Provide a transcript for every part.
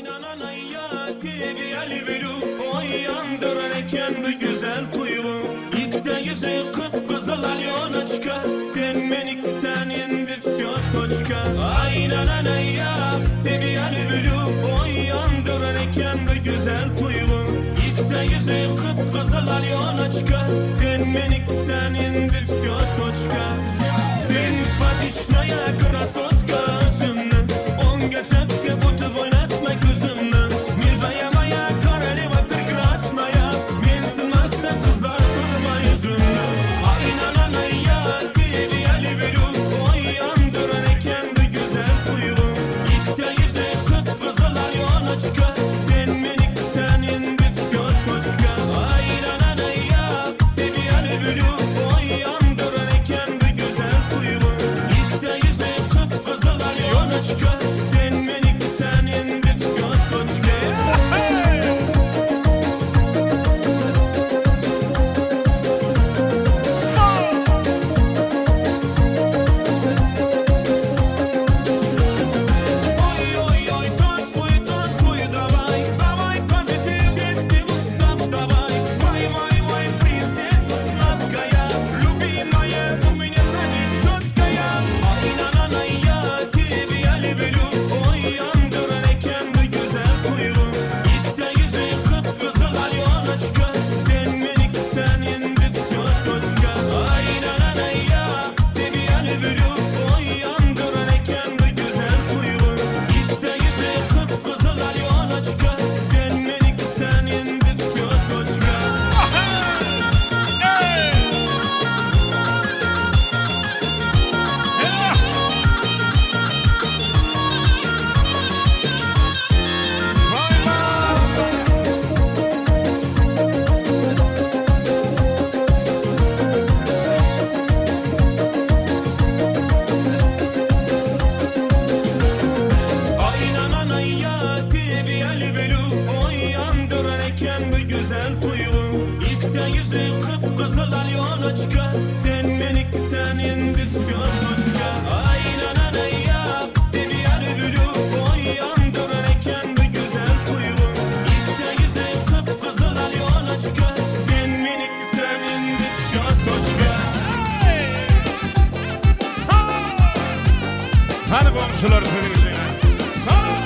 Aynanan hayati bir ali bilu, o yandırırken bir güzel tuyulu. İlkte yüzü kıpkızıl alyona çıkar, sen menik sen indi всё точка. Aynanan hayati bir ali bilu, o yandırırken bir güzel tuyulu. İlkte yüzü kıpkızıl alyona çıkar, sen menik sen indi всё точка. Симпатичная красотка, özümden 10 geçepke butup oynatma gözümden. Милая моя королева прекрасная, mensin hasta kızartırma yüzümden. Aynanan hayati bir ali bilu, o yandırırken bir güzel tuyulu. İlkte yüzü kıpkızıl alyona çıkar, sen menik sen indi всё точка. Aynanan hayati bir ali bilu, o yandırırken bir güzel tuyulu. İlkte yüzü kıpkızıl alyona çıkar, sen menik sen indi всё точка. Ой-ой-ой, танцуй, давай, давай, позитив, вместе вставай. Вай-вай-вай, принцесса сладкая, любимая, у меня сзади четкая. Aynanan hayati bir ali bilu, o yandırırken bir güzel tuyulu. İlkte yüzü kıpkızıl alyona çıkar, sen menik sen indi всё точка. Aynanan hayati bir ali bilu, o yandırırken bir güzel tuyulu. İlkte yüzü kıpkızıl alyona çıkar, sen menik sen indi всё точка. Aynanan hayati bir ali bilu, o yandırırken bir güzel tuyulu. İlkte yüzü kıpkızıl alyona çıkar, sen menik sen indi всё точка. Aynanan hayati bir ali bilu, o yandırırken bir güzel tuyulu. İlkte yüzü kıpkızıl alyona çıkar, sen menik sen indi всё точка. Hani komşular söyleyeceğine. Sağ ol.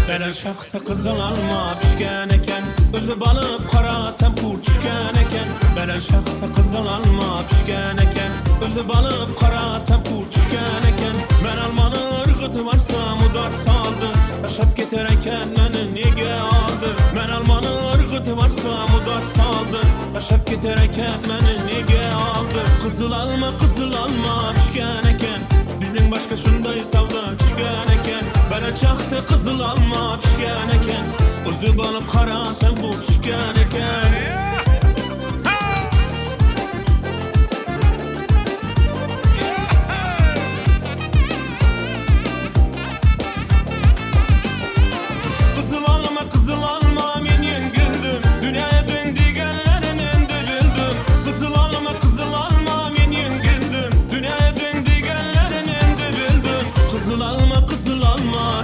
Belen şaxta qızıl alma pişken eken, özü balıp qara sen pul tushgan eken. Belen şaxta qızıl alma pişken eken, özü balıp qara sen pul tushgan eken. Men almani ırgıtı varsam udar saldı, taşap keter eken meni nege aldı. Men almani ırgıtı varsam udar saldı, taşap keter eken meni nege aldı. Qızıl alma pişken eken, bizden başka şunday savda tushgan eken. Bana çaktı qızıl alma pişken eken, o'zi balıp qara sen pul tushgan eken. Kızıl alma men yengildim, dünyaya dön degenlerin endi bildim. Kızıl alma men yengildim, dünyaya dön degenlerin endi bildim. Kızıl alma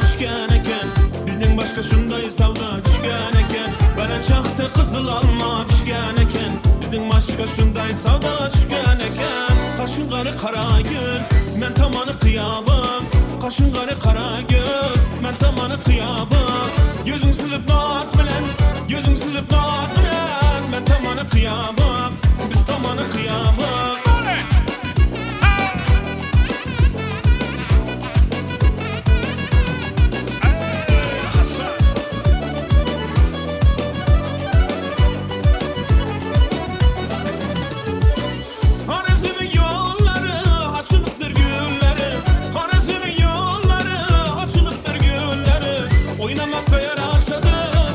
pişken eken, bizden başka şunday savda tushgan eken. Bana çaktı qızıl alma pişken eken, bizden başka şunday savda tushgan eken. Qaşın qari qara göz, men tamanı qiyabım. Qaşın qari qara göz, men tamanı qiyabım. Gözün süzüp naz bilen, men tamanı qiyabım, biz tamanı qiyabım. Harazımın yolları açılıktır gülleri, Harazımın yolları açılıktır gülleri. Oynamakka yaraşadı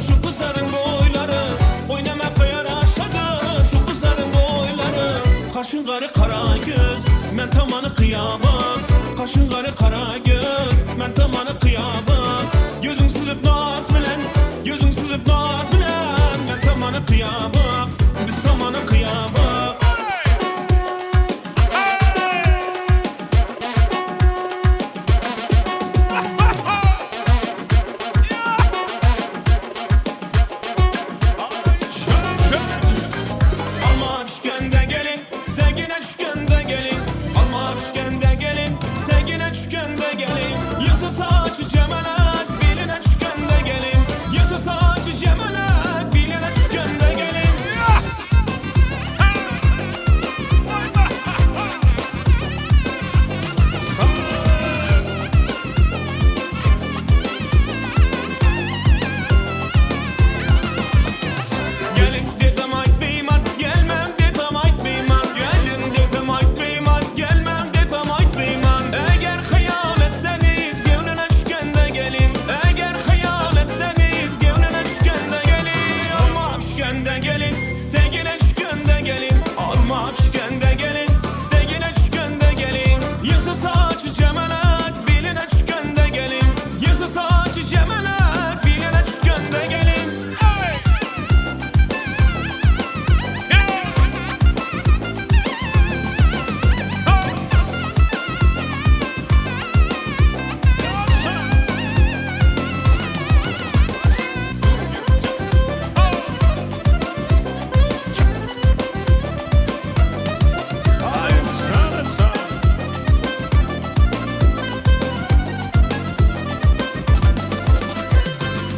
şu kızların boyları, oynamakka yaraşadı şu kızların boyları. Kaşın qari qara göz, men tamanı qiyabım. Kaşın qari qara göz, men tamanı qiyabım. Gözün süzüp naz bilen, men tamanı qiyabım, biz tamanı qiyabım. Yasa saçı cemelek biline çıkende gelin. Yasa saçı cemelek biline çıkende gelin. Gelin dedim ay beyman, gelmem dedim ay beyman. Gelin dedim ay beyman, gelmem dedim ay beyman. Eğer hayal etseniz gönlüne düşkende gelin. Eğer hayal etseniz gönlüne düşkende gelin. Alma düşkende gelin, tegine düşkende gelin. Alma düşkende gelin, tegine düşkende gelin. Yoksa saçı cemelek biline düşkende gelin. Yoksa saçı cemelek biline düşkende gelin.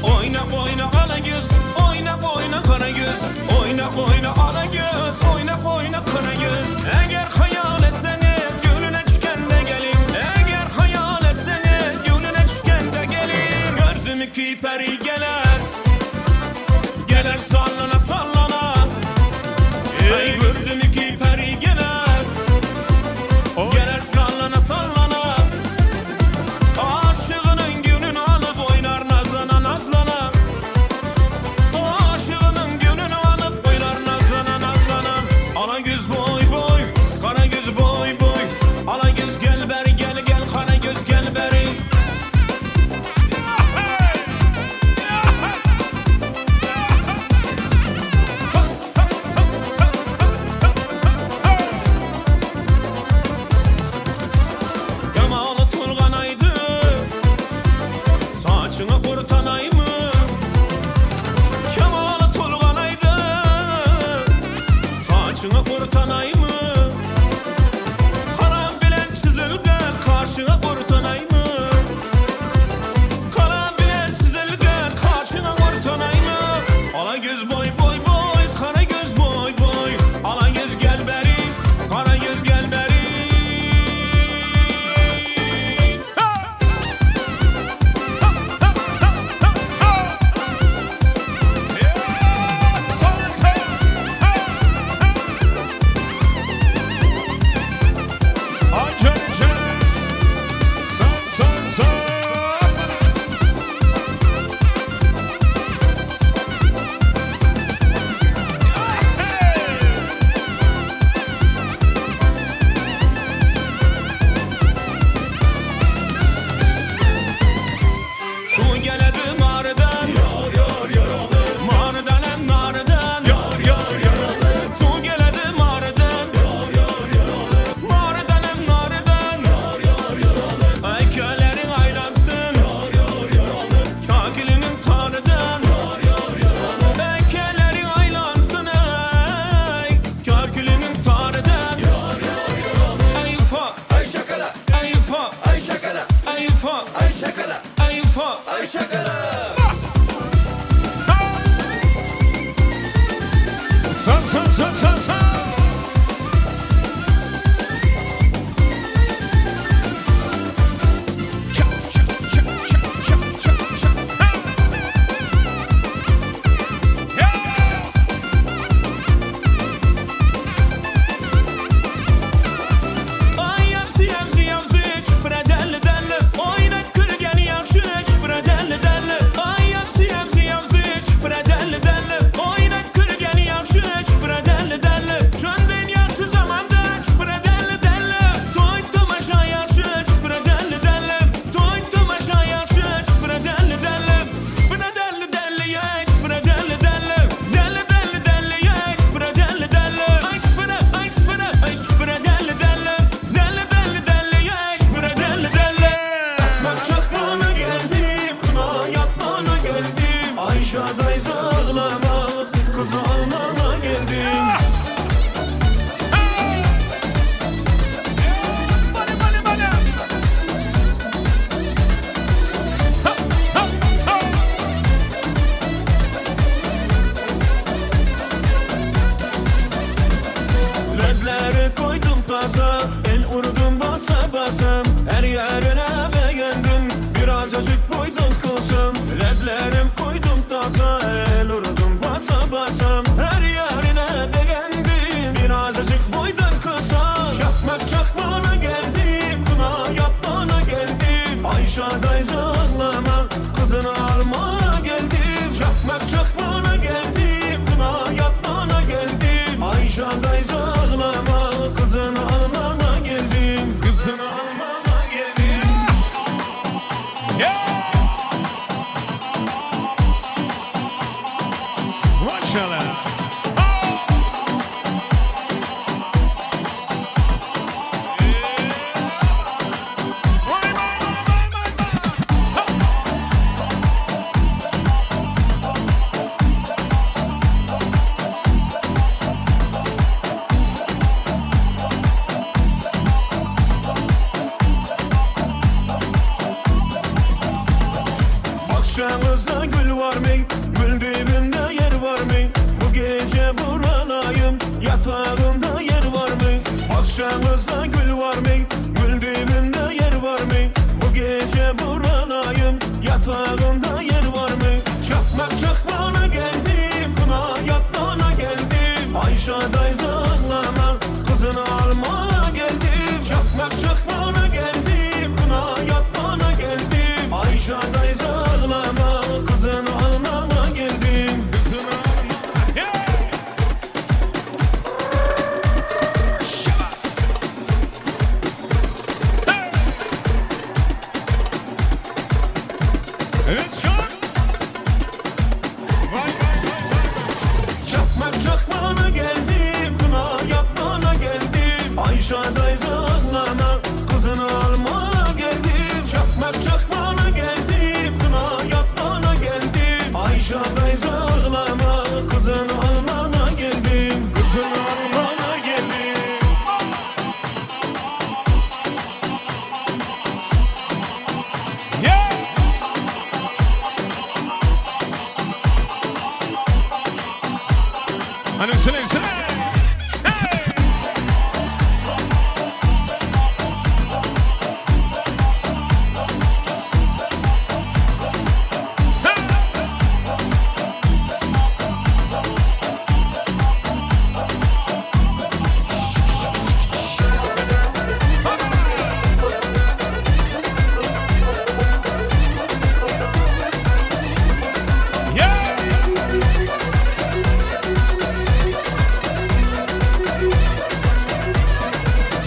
Oyna oyna ala göz, oyna oyna kara göz. Oyna oyna ala göz, oyna oyna kara göz. Eğer hayal etseniz gönlüne düşkende gelin. Eğer hayal etseniz gönlüne düşkende gelin. Gördüm ki peri gelir, gelir sallana sallana. Ey gördüm ki peri gelir, gelir sallana sallana. Aşığının gününü alıp oynar nazlana nazlana. Aşığının gününü alıp oynar nazlana nazlana. Ala göz boy boy, kara göz boy boy. Ala göz gel beri gel gel, kara göz gel beri. Yamalı turganaydı, saçını kurtanay mı? Yamalı turganaydı, saçını kurtanay mı? Karan bilen çizilgen karşına kurtanay mı? Karan bilen çizilgen karşına kurtanay mı? Ala göz boy boy boy, kara göz boy boy. Ala göz gel beri, kara göz gel beri. Su geledi mağaradan, mağaradan hem mağaradan. Su geledi mağaradan, mağaradan hem mağaradan. Ay köylerin aylansın, kakilinin tanrıdan. Ay köylerin aylansın, ay kakilinin tanrıdan. Ay ufak, Ay şakala, ay ufak, ay şakala, ay ufak, ay şakala, ay ufak. ay şakala. San san san san san. Çak çak çak çak çak çak çak. Ay yapsı yapsı yapsı çüpre deli deli. Oynak gülgen yakşı çüpre deli deli. basa el vurdum basa basa. Her yerine beğendim bir azıcık boydan kısa. Çakmak çakmağına geldim, kına yapmana geldim. Ayşe dayıza ağlama, kızını almaya geldim. Çakmak çakmağına geldim, kına yapmana geldim. Ayşe dayıza ağlama, kızını almaya geldim. Kızını almama geldim. Yeah. Maşallah. Akşamızda gül var mı? Gül dibinde yer var mı? Bu gece buradayım, yatağımda yer var mı? Akşamızda gül var mı? Gül dibinde yer var mı? Bu gece buradayım, yatağımda yer var mı? Çakmak çakmağına geldim, kına yapmana geldim. Ayşe dayıza ağlama, kızını almaya geldim. Çakmak çakmağına geldim, kına yapmana geldim. Ayşe dayıza ağlama, kızını almaya geldim. Kızını almama. Yeah. Şaba. Hey. Let's go. Vay vay vay vay. Çakmak çakmağına geldim, kına yapmana geldim. Ayşe dayıza ağlama, kızını almaya geldim. Çakmak çakmağına geldim, kına yapmana geldim. Ayşe dayıza ağlama, kızını almaya geldim. Kızını almama geldim. Yeah. Hani söyle söyle. Hey.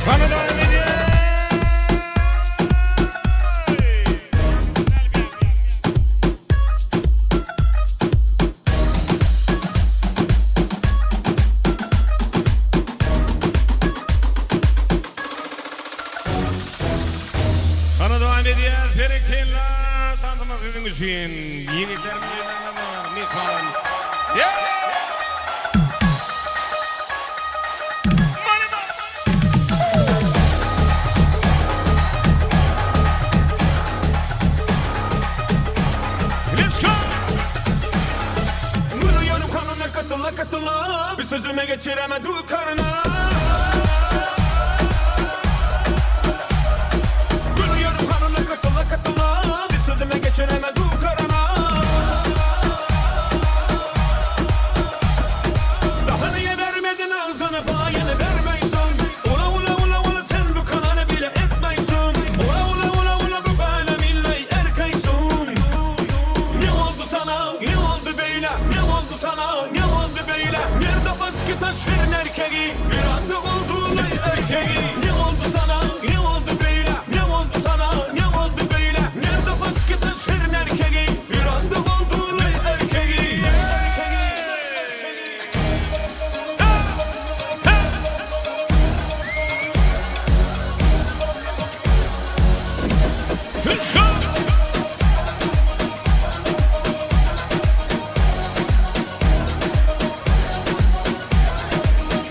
Bana devam edin. Bana devam ediyor. Ferikella tanıtmak için yiğitler mi Mikal. Yeah! Let's go! Buluyorum kanına katıla katıla, bir sözüme geçiremedim karına. Buluyorum kanına katıla katıla, bir sözüme geçiremedim karına. Daha niye vermedin ağzını payını vermeysin? Ula ula ula ula sen bu kanını bile etmeysin. Ula ula ula ula bu böyle milli erkeksin. Ne oldu sana? Ne oldu böyle? Ne oldu sana? Ne oldu böyle? Nerede baskı taşıyan erkeği? Bir anda oldu erkeği. Ne oldu sana? Ne oldu böyle? Ne oldu sana? Ne oldu böyle? Nerede baskı taşıyan erkeği? Bir anda oldu erkeği. Let's go!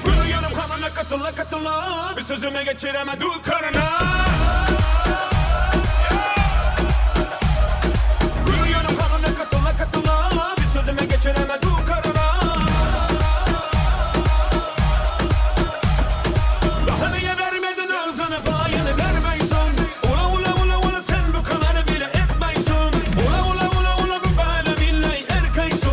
Buluyorum kanına katıla katıla, bir sözüme geçiremedim karına. Buluyorum kanına katıla katıla, bir sözüme geçiremedim karına. Daha niye vermedin ağzını payını vermeysin? Ula ula ula ula sen bu kanını bile etmeysin. Ula ula ula ula bu böyle billahi erkeksin.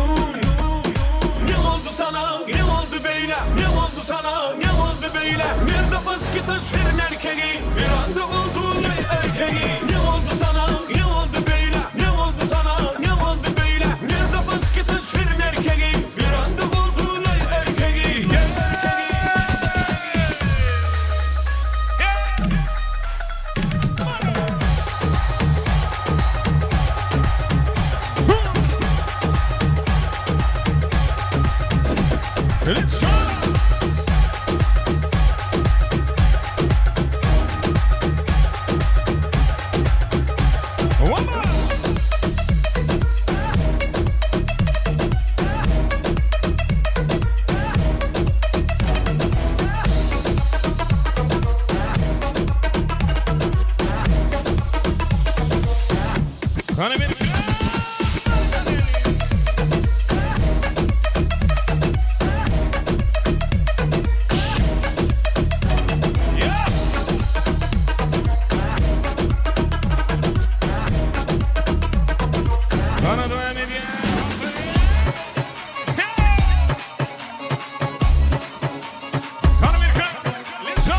Let's go. One more. Hani bir Yeah. Bana devam ediyor. Hani bir let's go.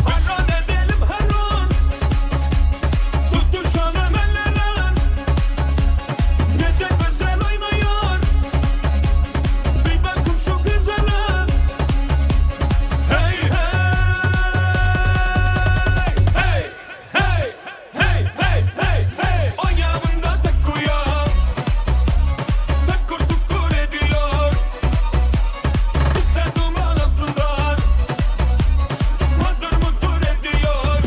Harran edelim harran, tutuşalım ellerden. Ne de güzel oynuyor, bir bakım şu güzele. Hey hey, hey hey, hey hey hey hey. Ayağında tek uyan, takır tukur ediyor. İster duman asından, mıdır mıdır ediyor.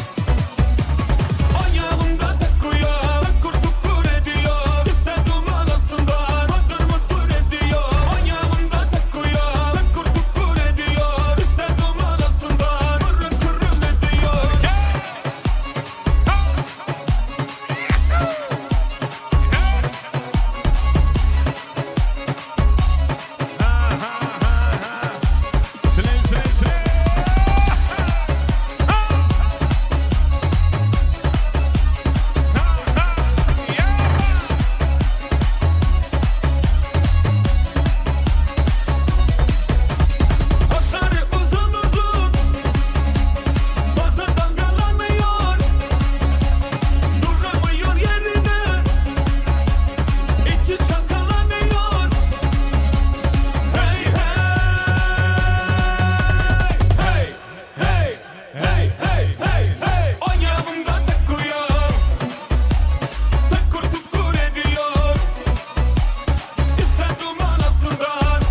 Ayağında tek uyan, takır tukur ediyor. İster duman asından, mıdır mıdır ediyor. Ayağında tek uyan, takır tukur ediyor. İster duman asından, mırın kırın ediyor. Saçları uzun uzun, bazı dalgalanıyor. Duramıyor yerine, içi çakalanıyor. Hey hey, hey hey, hey hey hey hey. Ayağında tek uyan, takır tukur ediyor. İster duman asından,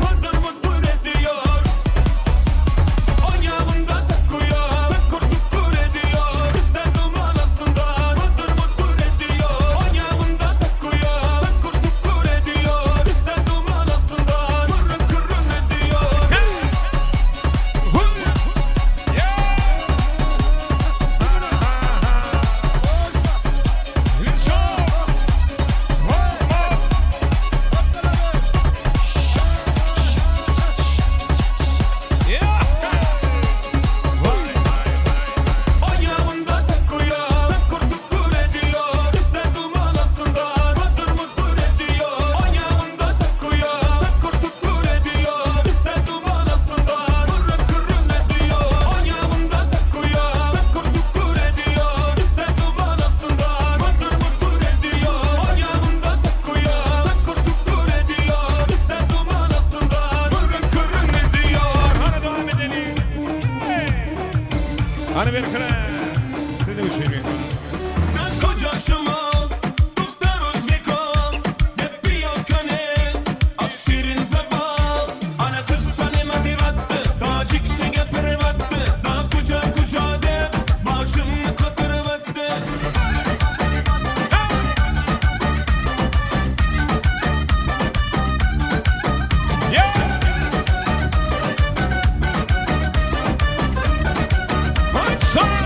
mıdır mıdır ediyor. Ayağında tek uyan, takır tukur ediyor. İster duman asından, mıdır mıdır ediyor. Ayağında tek uyan, takır tukur ediyor. İster duman asından, mırın kırın ediyor. Let's go. Ayağında tek uyan, takır tukur ediyor. İster duman asından, mıdır mıdır ediyor. Ayağında tek uyan, takır tukur ediyor. İster duman asından, mırın kırın ediyor. Ayağında tek uyan, takır tukur ediyor. İster duman asından, mıdır mıdır ediyor. Ayağında tek uyan, takır tukur ediyor. İster duman asından, mırın kırın ediyor. Hadi devam edelim. Hani bir ne demek söyleyeyim? Koca şımal, Muhtar Özbekal, hep bir yakane, aferin zabal. Ana kız sanema divattı, tacikçe gepirvattı, da kuca kuca de, başımı katırvattı. Hadi sana.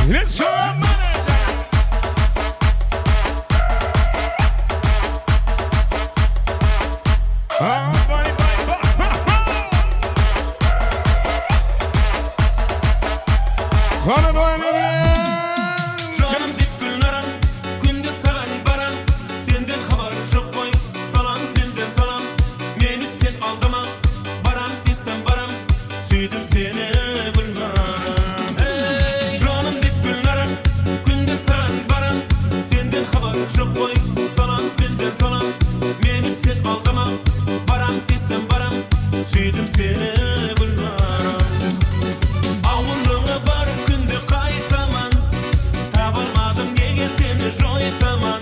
Let's go, money. Bye, bye, bye. Bana devam edelim. Canım dip gülnaran, gündüz sagan baran. Senden haber yok koy, salam benden salam. Meni sen aldama, baran desem baram. Süydüm seni bilmem. Hey, canım dip gülnaran, gündüz sagan baran. Senden haber yok koy, salam benden salam. Meni sen aldama, baran desem baram. Süydüm seni bilmem. Avunluğuna bar günde kaytaman. Tavalmadım nege seni joytaman.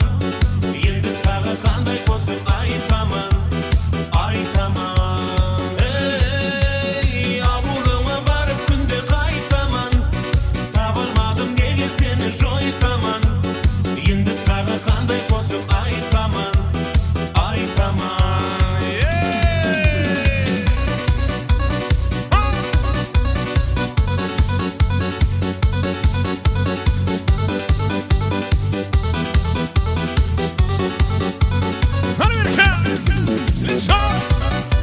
Endi sağa kanday kosun aytaman. Aytaman. Ey, avunluğuna bar günde kaytaman. Tavalmadım nege seni joytaman. Endi sağa kanday kosun aytaman. Aytaman. Amerika. Let's go.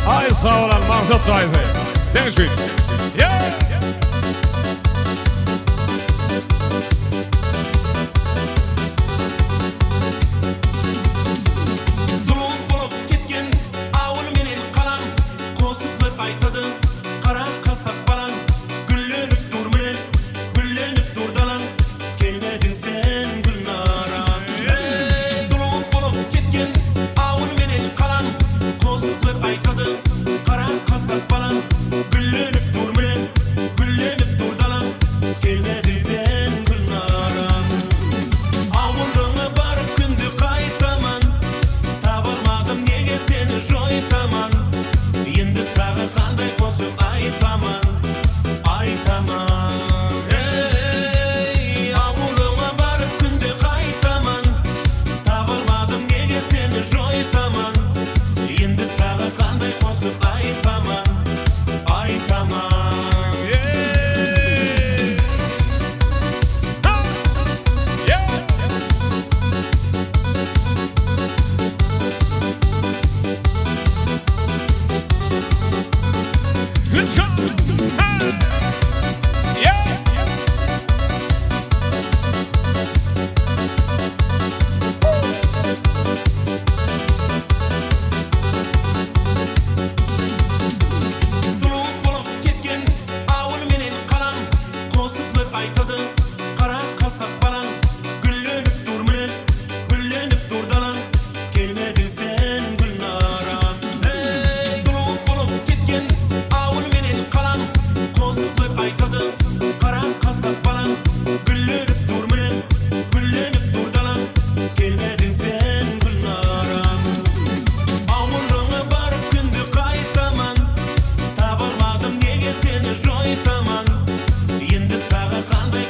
Ay sağ olun Mahzat Tayfe. Thank you. Yeah. Zulum bolup ketken awul menen kalan. Kosuklap aytadı kara kapak balan. Güllenip dur menen, güllenip dur dalan. Kelmedin sen gülnaran. Hey, zulum bolup ketken awul menen kalan. Kosuklap aytadı kara kapak balan. Güllenip dur menen, güllenip dur dalan. Kelmedin sen gülnaran. Avulluğuna barıp gündü kaytaman. Tavalmadım nege seni joytaman. Endi sağa kanday kosup aytaman. Aytaman. Ey, avulluğuna barıp gündü kaytaman. Tavalmadım nege seni joytaman. Endi sağa kanday kosup aytaman. Aytaman. Yeah. Yeah. Let's go. Yeah. Zulum bolup ketken awul menen kalan. Kosuklap aytadı kara kapak balan. Güllenip dur menen, güllenip dur dalan. Kelmedin sen gülnaran. Hey, zulum bolup ketken awul menen kalan. Kosuklap aytadı kara kapak balan. Güllenip dur menen, güllenip dur dalan. Kelmedin sen gülnaran. Avulluğuna barıp gündü kaytaman. Tavalmadım nege seni joytaman. Endi sağa kanday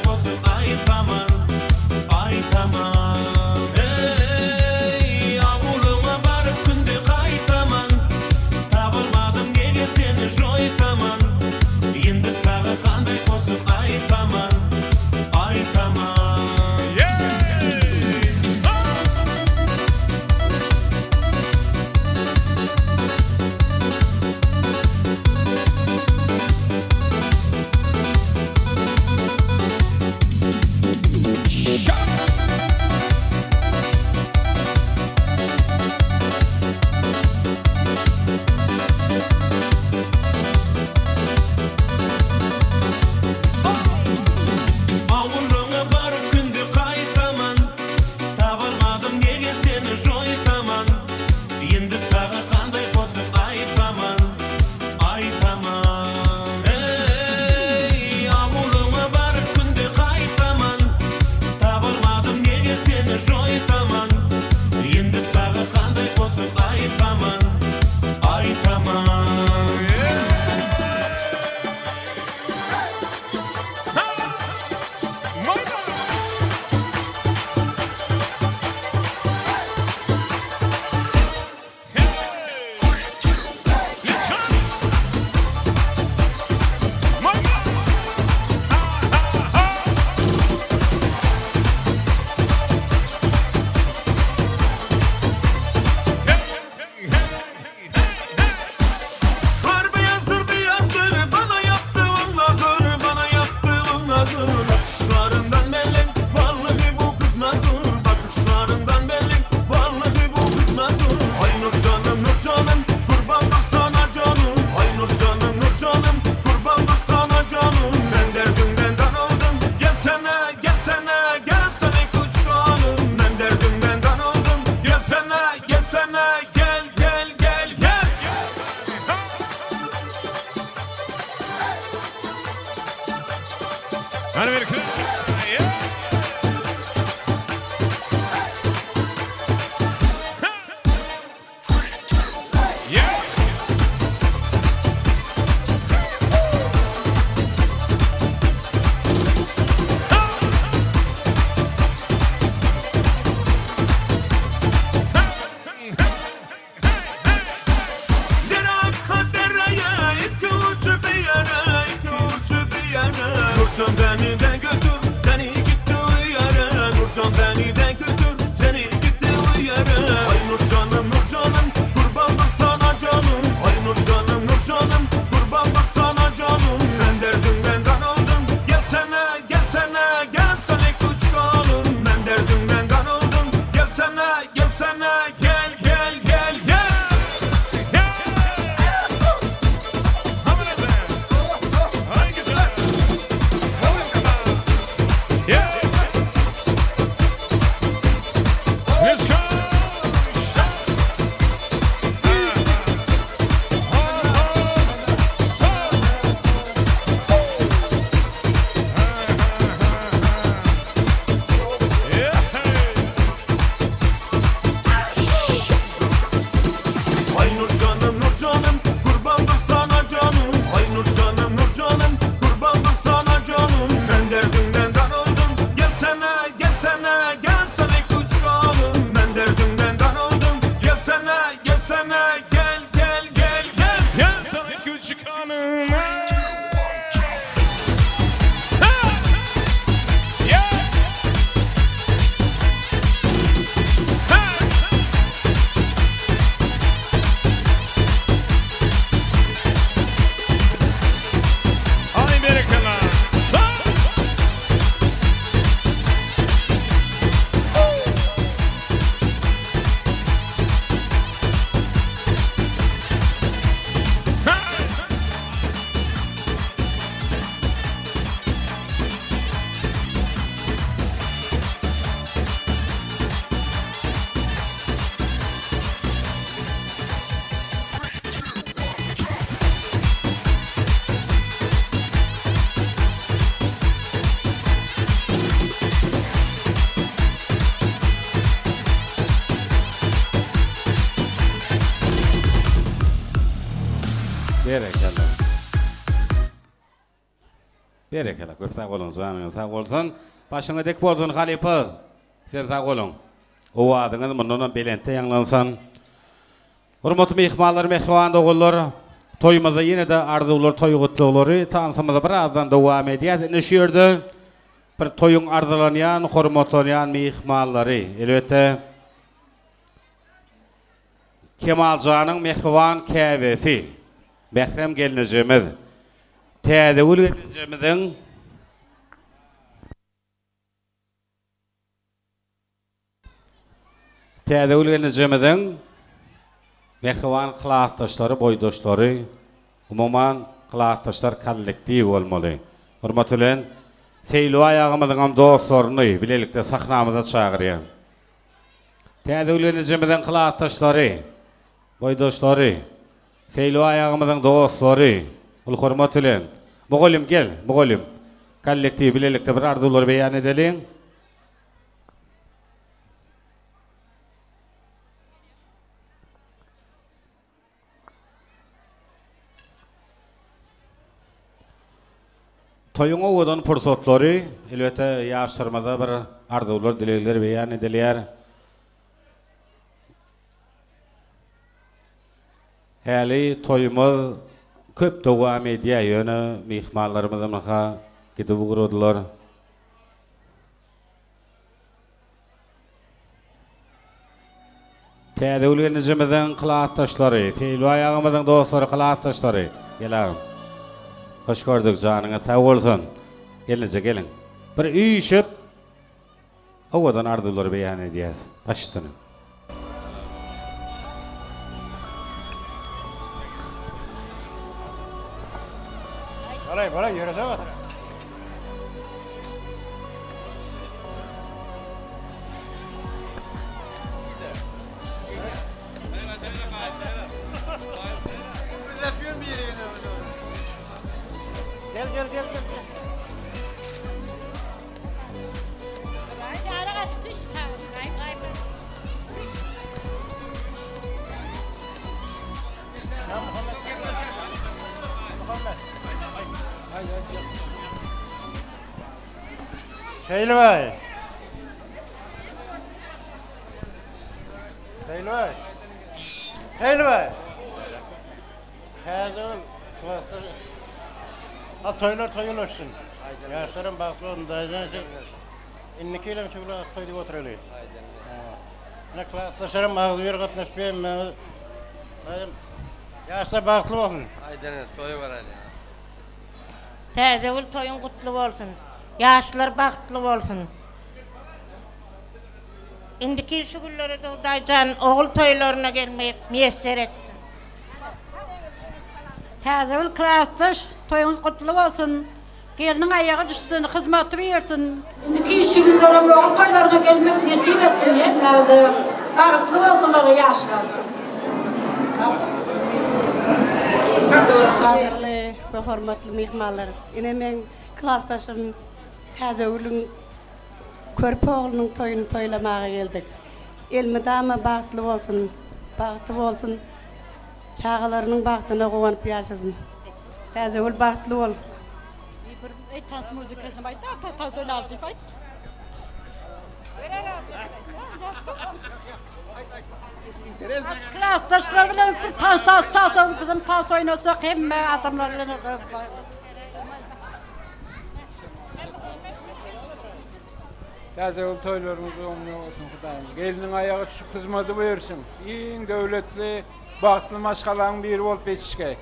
Amerika. Nurcan beni de götür, seni gitti uyarı. Nurcan beni de götür, seni gitti uyarı. Ay Nurcanım, Nurcanım, kurbandır sana canım. Ay Nurcanım, Nurcanım, kurbandır sana canım. Ben derdimden kan oldum, gelsene, gelsene, gelsene kucağım. Ben derdimden kan oldum, gelsene, gelsene, gel, gel, gel, gel. Ay Nurcanım, Nurcanım, kurbandır sana canım. Ay Nurcanım, Nurcanım, kurbandır sana canım. Ben derdimden kan oldum, gelsene, gelsene, gelsene kucağım. Ben derdimden kan oldum, gelsene, gelsene, gel, gel, gel, gel. Gel sana küçük hanım. Amerikalı. Berekele. Köp sağ olun, canın sağ olsun. Başına dek bolsun Halipa. Sen sağ olun. O adınız bundan belente yanlansan. Hurmatly mehmanlar, mehman oğullar, toyumuzda yine de arzular, toyğutluları tansımızda birazdan devam edeceğiz. Nişirdi bir toyun arzulanan, hurmatlanan mehmanları. Elbette Kemalcanın mehvan kahvesi. Behrem gelineceğimiz. Tədəvül edəcəmizin mehriban qılaqdaşları, boydaşları, umuman qılaqdaşlar kollektiv olmalı. Hurmatly, seyli ayağımızın dostlarını bilelikdə sahnamıza çağırıyan. Tədəvül edəcəmizin qılaqdaşları, boydaşları, seyli ayağımızın dostları, ul hurmatly, muğullim gel, muğullim. Kollektiv bilelikdə bir arzular beyan edelim. Toyun oğudan fırsatları, elbette yaşlarımızda bir arzular, dilekler beyan edilir. Hali toyumuz köp devam ediyor, yönü mihmallarımızın gidip uğradılar. Tədəvülgenizimizin qılaqdaşları, teyli ayağımızın dostları, qılaqdaşları. Gelelim. Hoş gördük canına, sağ olsun. Gelinize gelin. Bir uyuşup, ovadan arzuları beyan edeceğiz. Başüstüne. Bana yürüse bak. Gel. Seylvay. Seylvay. Seylvay. Hazır klaslar. Ha toyulursun. Yaşlarım bakıyorum dayıcan şey. İnnikiyle çocuklar toy diye oturuyor. Ne klaslaşarım ağzı bir katlaşmayayım ben. Dayım yaşta baklı olsun. Aydan toyu var hadi. Täze ul toyun kutlu bolsun. Yaşlar baktlı bolsun. Indiki şu günlere de daycan oğul toylarına gelmeyip müyesser etsin. Täze ul klastaş, toyunuz kutlu bolsun. Gelinin ayağı düşsün, hizmeti versin. İndiki işi günlere oğul toylarına gelmek nasip etsin hemlerde. Bagıtlı bolsunlar yaşlar. Hayırlı ve hormatly mehmanlar. Ine men klastaşım Täze ulun körpe oğlunun toyunu toylamağa geldik. Elmidama bagıtlı bolsun, bagıtlı bolsun. Çağalarının bagtına govanıp yaşasın. Täze ul bagıtlı bol. Bir tans muzikasını bayt, tans oynaldı bayt. Klastaşlar bilen bir tans çalsanız bizim tans oynasak hemme adamlar bilen. Täze toylarımız ömrü olsun Hudayım. Gelinin ayağı şu hizmeti buyursun. İyin devletli, baktlı maşkalan bir bolup yetişke.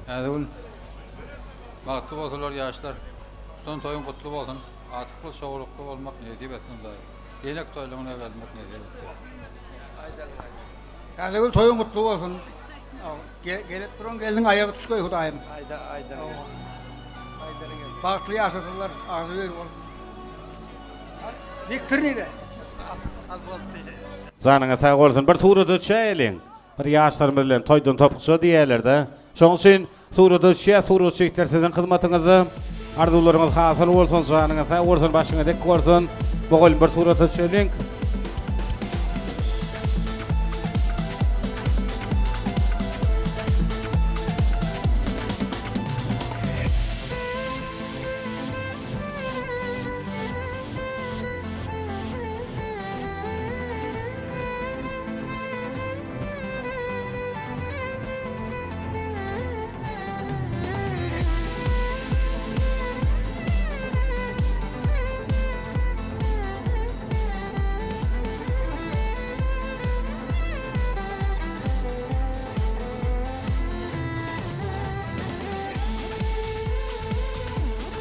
Täze ul bagtly bolsalar yaşlar. Son toyun kutlu bolsun. Atyply şowlukly bolmak nädip etsin daýy. Gelek toylaryna gelmek nädip etsin. Täze toyun kutlu bolsun. Gelip duran gelinin ayağı düşkey Hudayım. Aydan. Baktlı yaşasınlar, ağzı ver bol. Diktir neydi? Zanına sağ olsun. Bir tuğru da çeylin. Bir yaşlarımız bilen toydun topukça diýerler de. Şoň üçin tuğru da tuğru çekler sizin hyzmatyňyzy arzularınız hasıl bolsun, zanına sağ olsun, başyňa dek bolsun. Bugün bir tuğru da çeylin.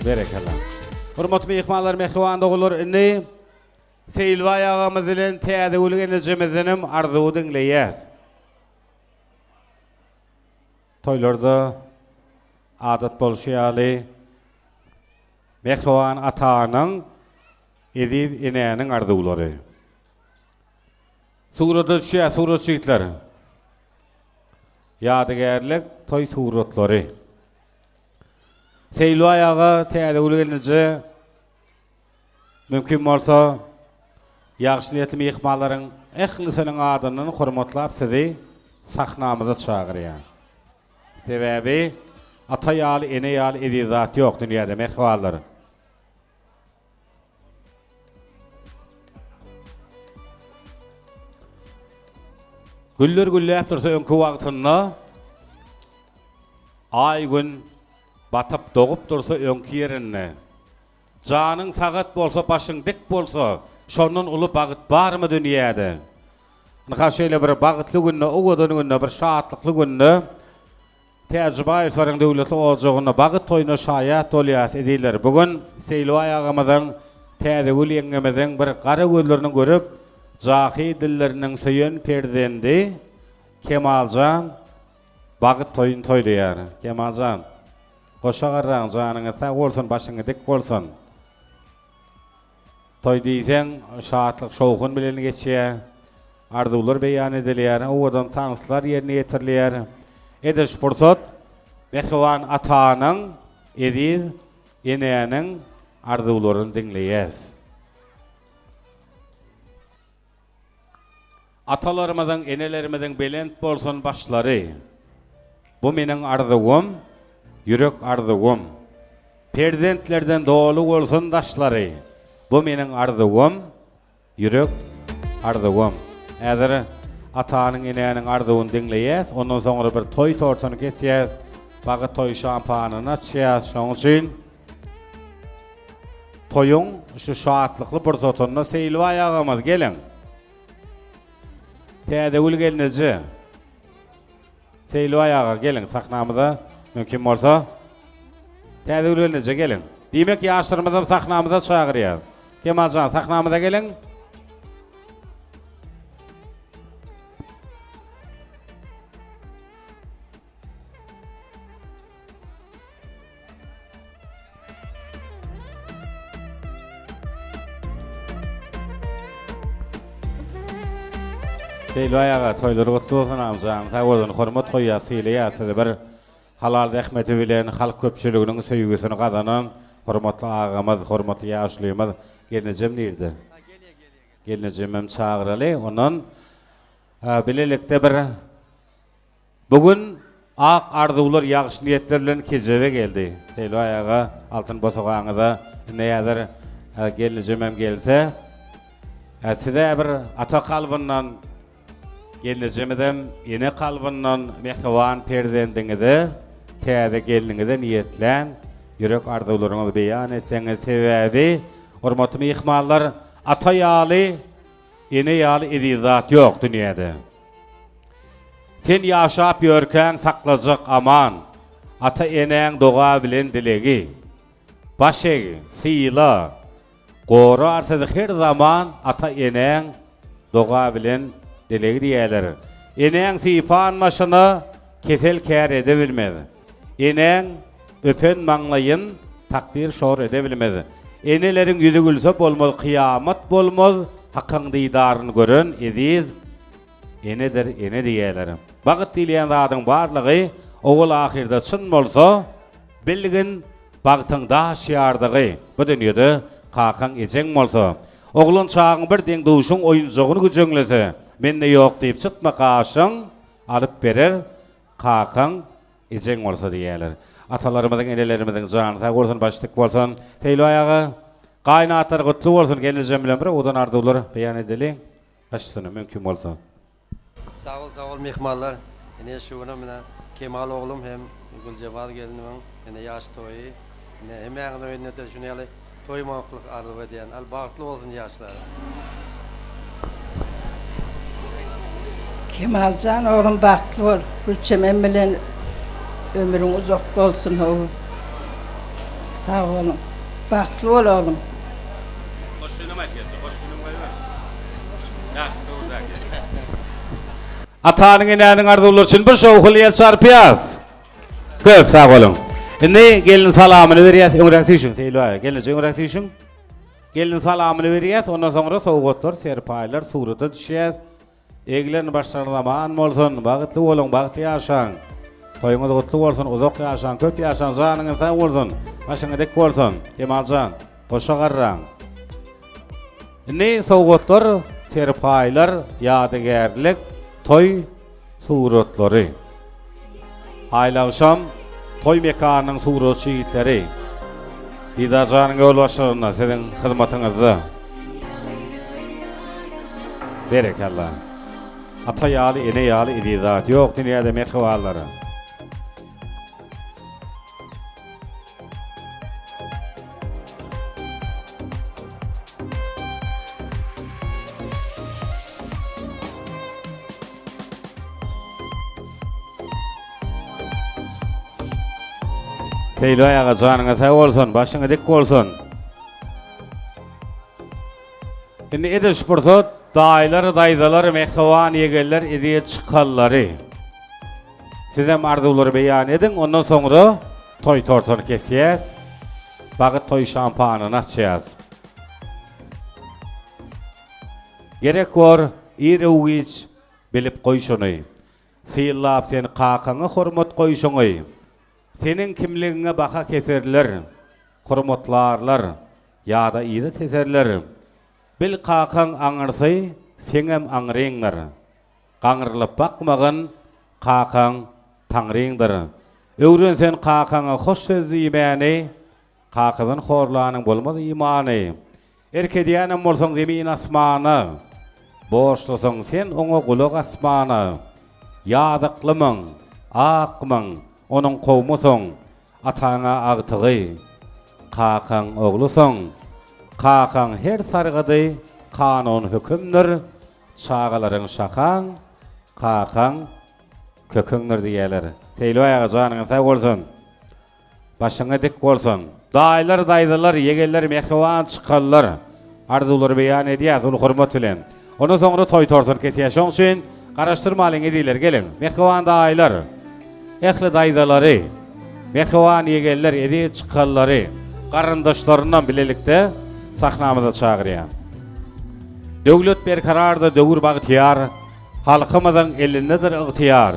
Berekeler. Hormatly mehmanlar, mehriban dogullar, indi Seylvay agamy bilen täze ulgenejimizdenim arzuw dinleýär. Toylarda adat bolşýaly mehriban atanyň edip inäniň arzuwlary. Surada suratçyklar. Ýadygerlik toy suratlary. Seylvay ağa täze ulgenije mümkin bolsa ýagşy niýetli mehmanlaryň ählisiniň adyny hormatlap sizi sahnamyza çagyrýar. Sebäbi ata ýaly, ene ýaly edizat ýok dünýäde merhabalar. Güller güllep dursa öňkü wagtynda ay gün batıp doğup dursa öňkü ýerine. Janyň sagat bolsa, başyň dik bolsa, şondan uly bagyt barmy dünýäde? Näha şeýle bir bagytly günne, owadan günne, bir şatlykly günne täjribe ýetiriň döwleti ojagyna bagyt toýuna şaýat bolýar ediler. Bugün Seylvay agamyzyň täze ulýeňimizden bir gara gözlerini görüp, jahy dilleriniň söýen perdendi Kemaljan bagyt toýun toýlaýar. Kemaljan goşa garraň janyňa sag bolsun, başyňa dik bolsun. Toy diýsen şatlyk şowgun bilen geçýär. Arzuwlar beýan edilýär, owadan tanslar ýerine ýetirilýär. Ediş pursat mehriban atanyň edil enäniň arzuwlaryny dinleýär. Atalarymyzyň, enelerimizin belent bolsun başlary. Bu meniň arzuwum, ýürek arzuwum. Prezidentlerden dolu olsun daşları. Bu menin arzuum, yürek arzuum. Eğer atanın ineğinin arzuunu dinleyez, ondan sonra bir toy tortunu kesiyez, bağı toy şampanını açıyaz, şoň üçin toyun şu şaatlıklı portotonuna seyilip ayağımız gelin. Täze ül gelneci. Seyilip ayağa gelin sahnamıza mümkün bolsa. Täze ül gelneci gelin. Demek ýaşlarymyzy sahnamyza çagyrýar. Kemaljan sahnamyza gelin. Seyilip ayağa toýlary gutly bolsun amjam. Sağolun hormat goýýar, seýleýär, bir halal rahmeti bilen halk köpçüliginiň söýgüsini gazanan hormatly agamyz, hormatly ýaşlymyz gelnejem diýdi. Gelnejemem çagyraly, onuň bilelikde bir bugün ak arzuwlar, ýagşy niýetler bilen kejebe geldi. Seyilip ayağa altyn bosagyňyza näýär gelnejemem gelse, size bir ata kalbyndan gelnejemedem ene kalbyndan mehriban perdendiňizi täze gelniňize niýetlen ýürek arzuwlaryňyzy beýan etseňiz sebäbi hormatly mehmanlar ata ýaly ene ýaly izat ýok dünýede. Sen ýaşap ýörken saklajak aman ata eneň doga bilen dilegi başygy syla gora arsady her zaman ata eneň doga bilen dilegi diýerler. Eneň sypan maşyny kesel kär edebilmedi. Eneň öpen maňlaýyn takdir şor edebilmedi. Eneleriň ýüzi gülse bolmaz, kıyamat bolmaz, hakyň diýdaryny gören ediz. Enedir, ene diýerler. Bagyt diýen zadyň barlygy ogul ahirde çyn bolsa, bilgin bagtyň daş ýardygy bu dünýede kakan ejeň bolsa, oglun çagyň bir deň duşuň oýunjagyny güjeňlese, mende ýok diýip çıtma gaşyň alyp berer, kakan ejeň bolsa diýerler. Atalarymyzyň, enelerimizin jany sag bolsun, başlyk bolsun, teýli ayagy, gaýnatar gutly bolsun, gelnejem bilen bir odan arzuwlar beýan edeli. Başlygyny mümkin bolsa. Sağ ol mehmanlar. Ene şuna bilen Kemal oglum hem Gülcemal gelinim, ene ýaş toýy, ene hemäň öýünde de şunaly toýmaklyk arzuw edýän, al bagtly bolsun ýaşlar. Kemalcan oğlum baktlı ol. Gülçemem bilen ömrün uzak bolsun oğlum. Sağ olun. Baktlı ol oğlum. Atanyň enäniň arzuwlary üçin bir şowhul ýel çarpýar. Köp sag bolun. Indi gelin salamyny berýär, öňrek düşün, teýli gelin öňrek düşün. Gelin salamyny berýär, ondan soňra sowgatlar, serpaýlar surata düşýär. Eglen başlarlaman bolsun, bagtly bolun, bagtly ýaşaň. Toýuňyz gutly bolsun, uzak ýaşaň, köp ýaşaň, janyňyz sag bolsun, başyňa dek bolsun. Kemaljan, goşa garraň. Indi sowgatlar, serpaýlar, ýadygerlik, toy suratlary. Aýlagşam toy mekanynyň surat şeýitleri. Didajanyň ýol başlaryna siziň hyzmatyňyzda. Berekallah. Ata ýaly, ene ýaly izat ýok dünýäde mehribanlary. Teýli ayaga janyňa sag bolsun, başyňa dik bolsun. Indi ediş pursat, daýlar, daýdalar, mehriban ýegerler, edýet çykallary. Sizem arzuwlary beýan edin, ondan soňra toy tortony kesýär. Bagyt toy şampanyny açýar. Gerek bor, ýere-uýç bilip goýşuny. Syýlap sen kakaňa hormat goýşuny. Senin kimliğine baka keserler, hormatlarlar, ýa-da ýa-da keserler. Bil kakaň aňyrsy, seňem aňryňdyr. Gaňrylyp bakmagan kakaň taňryňdyr. Öwren sen kakaňa hoş söz diýmäni, Kakızın horlanyň bolmaz imany. Erkediýänem bolsaň zemin asmany. Boşlasaň sen oňa gulak asmany. Ýadyklymyň, akmyň, onuň gowmusyň, ataňa agtygy. Kakaň oglusyň, kakaň her sargady, kanun hükümdir. Çağalaryň şakan, kakaň köküňdir diýerler. Teýli ayaga janyňyz sag bolsun. Başyňa dik bolsun. Daýlar, daýdalar, yegeller, mehriban çykallar. Arzular beýan edýär, ul hormat bilen. Ondan soňra toý tortur ketýär. Şoň üçin garaşdyrmalyň ediler, gelin. Mehriban daýlar, ehli daýdalary, mehriban yegeller, edi çykallary, garyndaşlaryndan bilelikde sahnamyza çagyrýar. Döwlet berkararda döwür bagtyar, halkymyzyň elindedir ygtyar.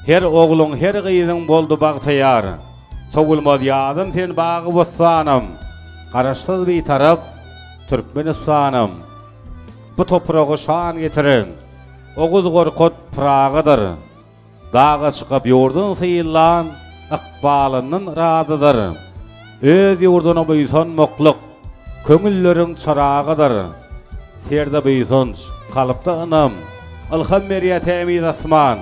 Her ogluň, her gyýynyň boldy bagtyar. Sogulmaz ýadym sen bagy bossanam. Garaşsyz bir tarap Türkmenistanam. Bu toprağa şan getirin. Oguz gorkut pragydyr. Dağa çykyp ýurdun syýylan ykbalynyň radydyr. Öz ýurduny buýsan mokluk, köňülleriň çaragydyr. Serde buýsanç, kalypda anam, ilham berýär temiz asman.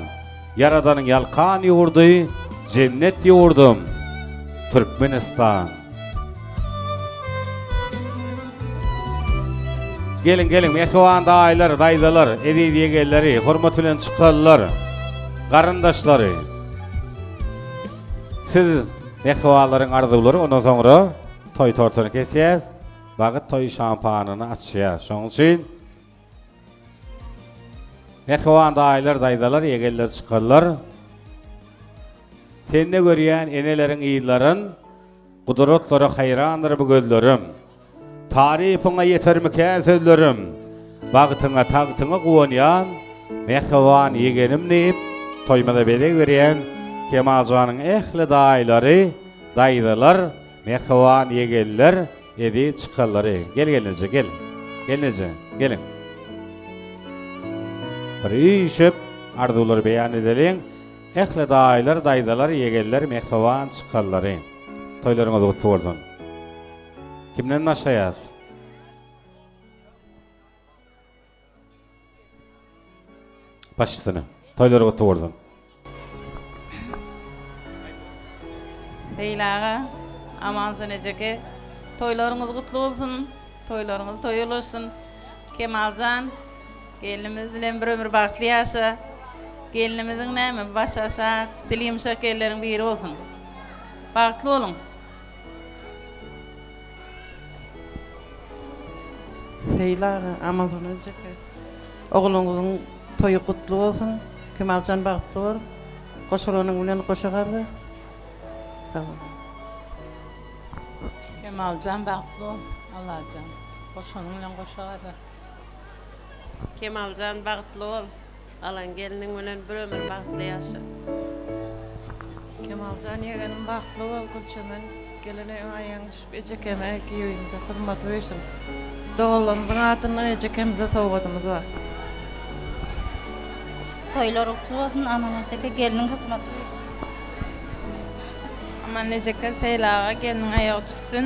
Yaradanyň ýalkan ýurdy, cennet ýurdum. Türkmenistan. Gelin gelin mehriban daýlar, daýdalar, edi diýerleri, hormat bilen çykallar, garyndaşlary. Siz mehribanlaryň arzulary ondan soňra toý tortuny kesýär, bagyt toý şampanyny açýar. Şoň üçin mehriban daýlar, daýdalar, yegeller, çykallar. Sende görýän eneleriň ýyllaryň gudratlary hayrandyr bu gözlerim. Tarifiňe ýetermikän sözlerim. Bagtyňa tagtyňa gowanýan mehriban yegenim diýip toýmada bere görýän Kemaljanyň ehli daýlary, daýdalar, mehriban yegeller, edi çykallary. Gel gelince gel. Gelince gelin. Bir işip arzular beýan edeliň. Ehli daýlar, daýdalar, yegeller, mehriban çykallary. Toýlaryňyz gutly bolsun. Kimden başlaýar? Başlasyny. Toýlary gutly bolsun. Leylaga, amansın ejeki. Toýlaryňyz gutly bolsun. Toýlaryňyz toýulaşsyn. Kemaljan, gelinimiz bilen bir ömür bagtly ýaşa. Gelinimiziň näme başaşak, dilimşek elleriň biri bolsun. Bagtly bolun. Leylaga, amansın ejeki. Ogluňyzyň toýy gutly bolsun. Kemaljan bagtly bol. Goşulanyň bilen goşagary. Tamam. Kemaljan bagtly bol. Allahjan. Goşanyň bilen goşagary. Kemaljan bagtly bol. Alan geliniň bilen bir ömür bagtly ýaşa. Kemaljan yegenim bagtly bol gülçemen. Gelene aýaň düşüp ejekeme giýýümde hyzmat bersin. Dogalarymyzyň atyndan ejekemize sowgatymyz bar. Toýlar gutly bolsun, amanajaka geliniň hyzmaty. Amanajaka Seylaga geliniň aýagy düşsün.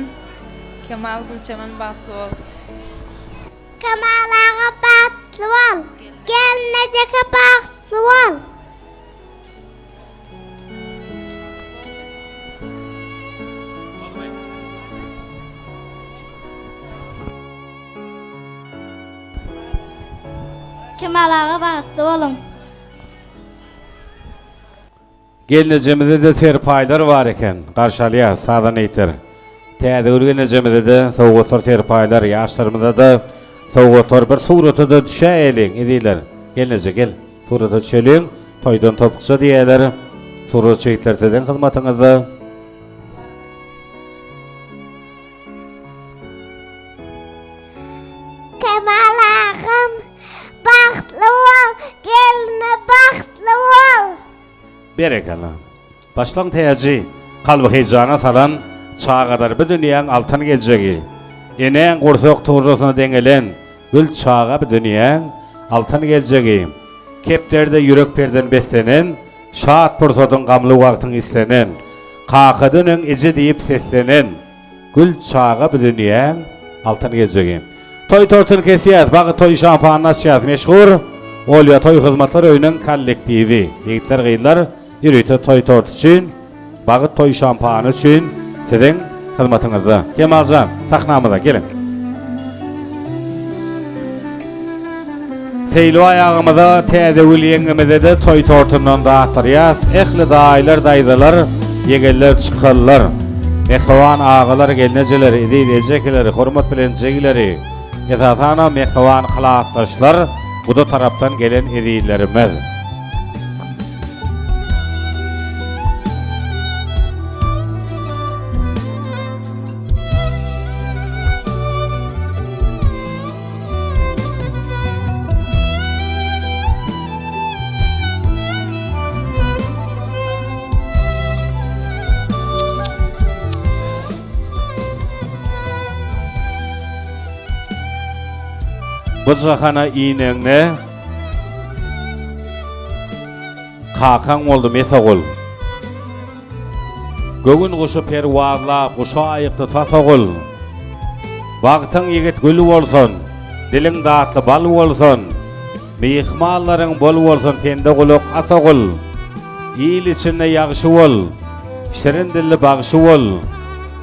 Kemal gülçemen bagtly bol. Kemalaga bagtly bol. Gelinejaka bagtly bol. Kemalaga bagtly bolun. Gelinejemizde de serpaýlar bar eken. Garşalýar, sadan eýter. Täze gelinejemizde de sowgatlar serpaýlar, ýaşlarymyzda da sowgatlar bir suraty da düşäýeliň ediler. Gelinje gel. Suraty düşäliň, toýdan topukça diýerler. Surat çeýtlerden hyzmatyňyzda Kemalagam bagtly bol. Geline bagtly bol. berekala. Başlaň täze kalby hejana salan çağadar bir dünýäň altan geljegi. Eneň gursak toğrasyna deňelen gül çağa bir dünýäň altan geljegi. Kepderde ýürek perden beslenen, şat pursadyň gamly wagtyň islenen, kakadanyň eje diýip seslenen, gül çağa bir dünýäň altyn gezegi. Toy tortun kesiyat, bağı toy şampanına şiyat meşhur. Olya toy hizmetler öýüniň kollektivi. Ýigitler gyýlar, ýürüýte toy tort üçin, bağı toy şampanı üçin siziň hizmetiňizde. Kemaljan, sahnamyza gelin. Seyli ayağımıza täze gülýeňimizde de toy tortundan dağıtırýas. Ehli daýlar daýdalar, yegeller çykallar. Mehriban ağalar gelnejeler, edilejekler, hormat bilen jegileri. Esasana mehriban hylatdaşlar, bu da tarapdan gelen edillerimiz. Bu jahana iğneňne kakaň boldy mesagol. Gögün guşy perwazla, guşa aýykdy tasagol. Bagtyň ýigit gül bolsun, diliň datly bal bolsun, mihmallaryň bol bolsun, tende gulak asagol. İl içinde ýagşy bol, şirin dilli bagşy bol.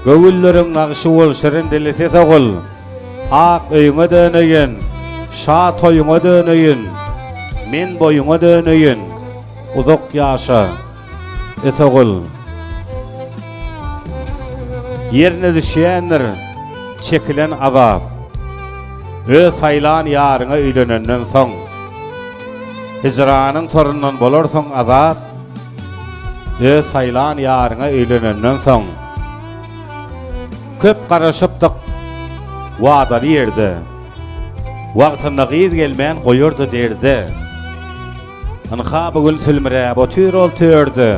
Göwülleriň nagşy bol, şirin dilli sesagol. Ak öýüňe döneýin, şa toyuňa döneýin, men boyuňa döneýin, uzak ýaşa, esagol. Ýerine düşýändir, çekilen azap. Öz saýlan ýaryňa öýlenenden soň, hicranyň torundan bolarsoň azap. Öz saýlan ýaryňa öýlenenden soň, köp garaşypdyk, wada ýerde. Wagtynda gyz gelmän goýurdy derdi. Anha bugün sülmire bu tür ol tördi.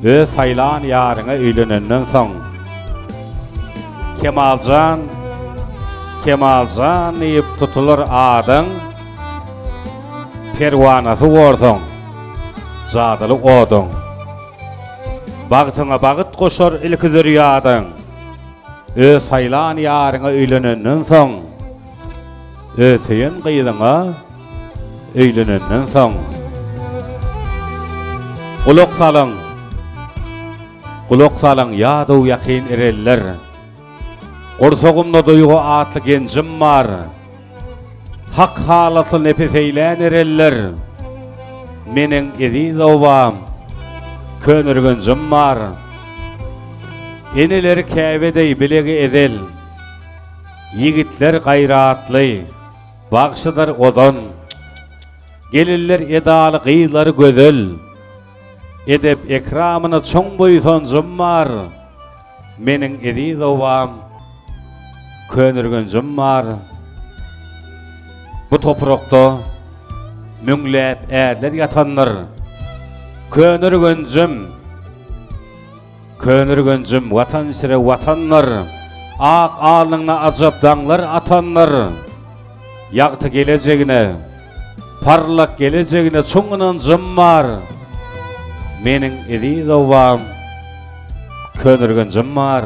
Öz saýlan ýaryňa öýlenenden soň, Kemaljan diýip tutulur adyň, perwanasy bolsaň, jadyly oduň. Bagtyňa bagyt goşar ilki dürýadyň. Öz saýlan ýaryňa öýlenenden soň, öseýen gyýdyňa öýlenenden soň, Gulak salaň ýa-da ýakyn ereller. Gorsogumda duýgu atly genjim bar. Hak halatly nepes eýlän ereller. Meniň ediz owam, könürgünjim bar. Eneleri käbedey bilegi edel. Yigitler gaýratly, bagşylar odan. Geliller edaly gyýlary gözel. Edep ekramyny çoň boýsanjym bar. Meniň ediz owam, könürgünjim bar. Bu toprakda müňläp ärler ýatanlar. Könürgünjim watan sire watanlar. Ak alnyňna ajap daňlar atanlar. Ýagty gelecegine, parlak gelecegine çoňunanjym bar. Meniň ediz owam, könürgünjim bar.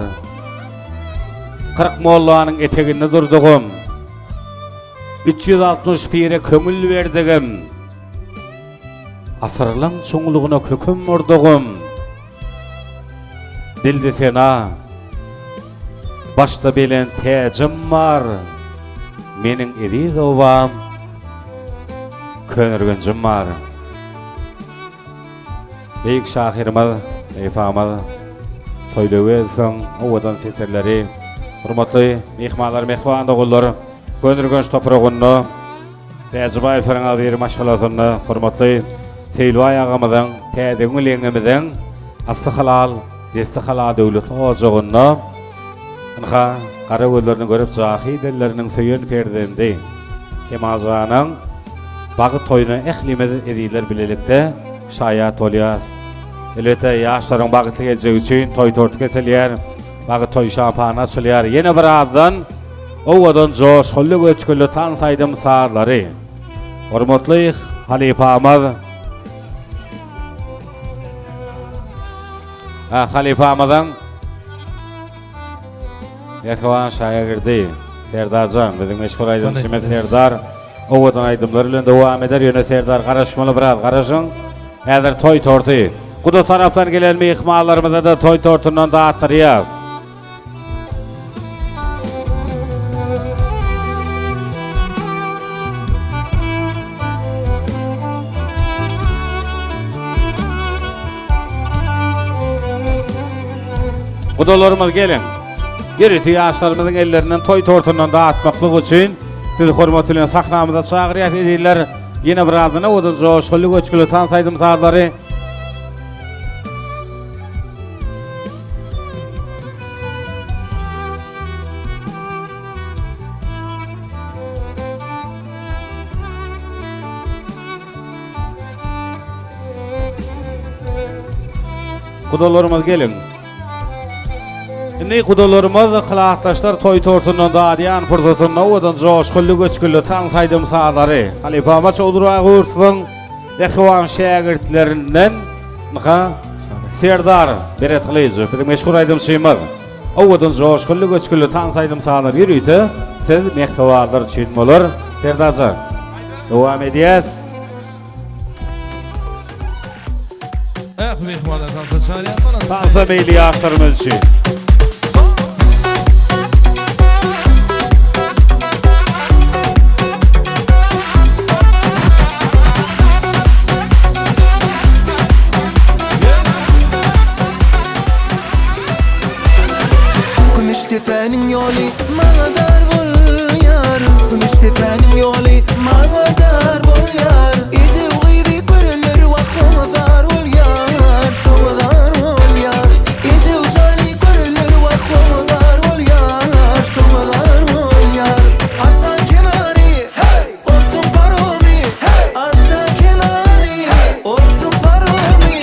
40 mollanyň eteginde durdugum, 361 köngül berdigim, asyrlaň çoňlugyna köküm murdugum. Dilde sena, başta belen täjim bar. Meniň ediz owam, könürgünjim bar. Beýik şahyrymyz, efamyz, toýlawezdiň owadan seterleri, hormatly mehmanlar, mehman dogullar, könürgünç toprağynda täzebaý feraňa bir maşgalasyny, hormatly Seýlbay agamyzyň täze güňleňimizden asly halal, desty halal döwlet ojagynda anha gara gözlerini görüp jahy dilleriniň söýen perdendi. Kemalzanyň bagy toýuna ählimede ediler bilelikde şaýat bolýar. Elbetde ýaşlaryň bagtly geljegi üçin toy tort keselýär, bagy toy şampana sülýär. Ýene bir azdan owadan joş holle göçküli tan saýdym saarlary. Hormatly halifamyz, halifamyzyň Erkavan şaýagirdi. Serdarjan, bizim meşhur aýdymçy Serdar. Owadan aýdymlar bilen dowam eder. Ýöne Serdar garaşmaly biraz garaşyň. Häzir toy torty. Guda tarapdan gelen mehmanlarymyza da toy tortundan dağıtdyrýar. Gudalarymyz gelin. Geriti ýaşlarymyzyň ellerinden toy tortundan dağıtmaklyk üçin sizi hormat bilen sahnamyza çagyrýar edýärler. Ýene bir adyna odan joşgully göçküli tansaýdym satlary. Gudalarymyz gelin. Indi gudalarymyz kylakdaşlar toy tortundan dağıdýan pursatyny odan joşgully göçküli tansaýdym satlary. Halipama Çowdura Gurtwyň Erkawan şägirtlerinden Serdar Beretglyzow, bizim meşhur aýdymçymyz. Owadan joşgully göçküli tansaýdym satlary ýürüýte, siz mehkawalar üçin bolar. Serdarja. Dowam edýär. mehmanlar tansa çalýar. Tansa beýli ýaşlarymyz üçin. Gümüştefenin yolu bana dar bol yar. Gümüştefenin yolu bana dar bol yar. İzi uydu görünür vakfına dar bol yar. Şova dar bol yar. İzi uzanı görünür vakfına dar bol yar. Şova dar bol yar. Hatta kenarı hey olsun paromi hey. Hatta kenarı hey olsun paromi.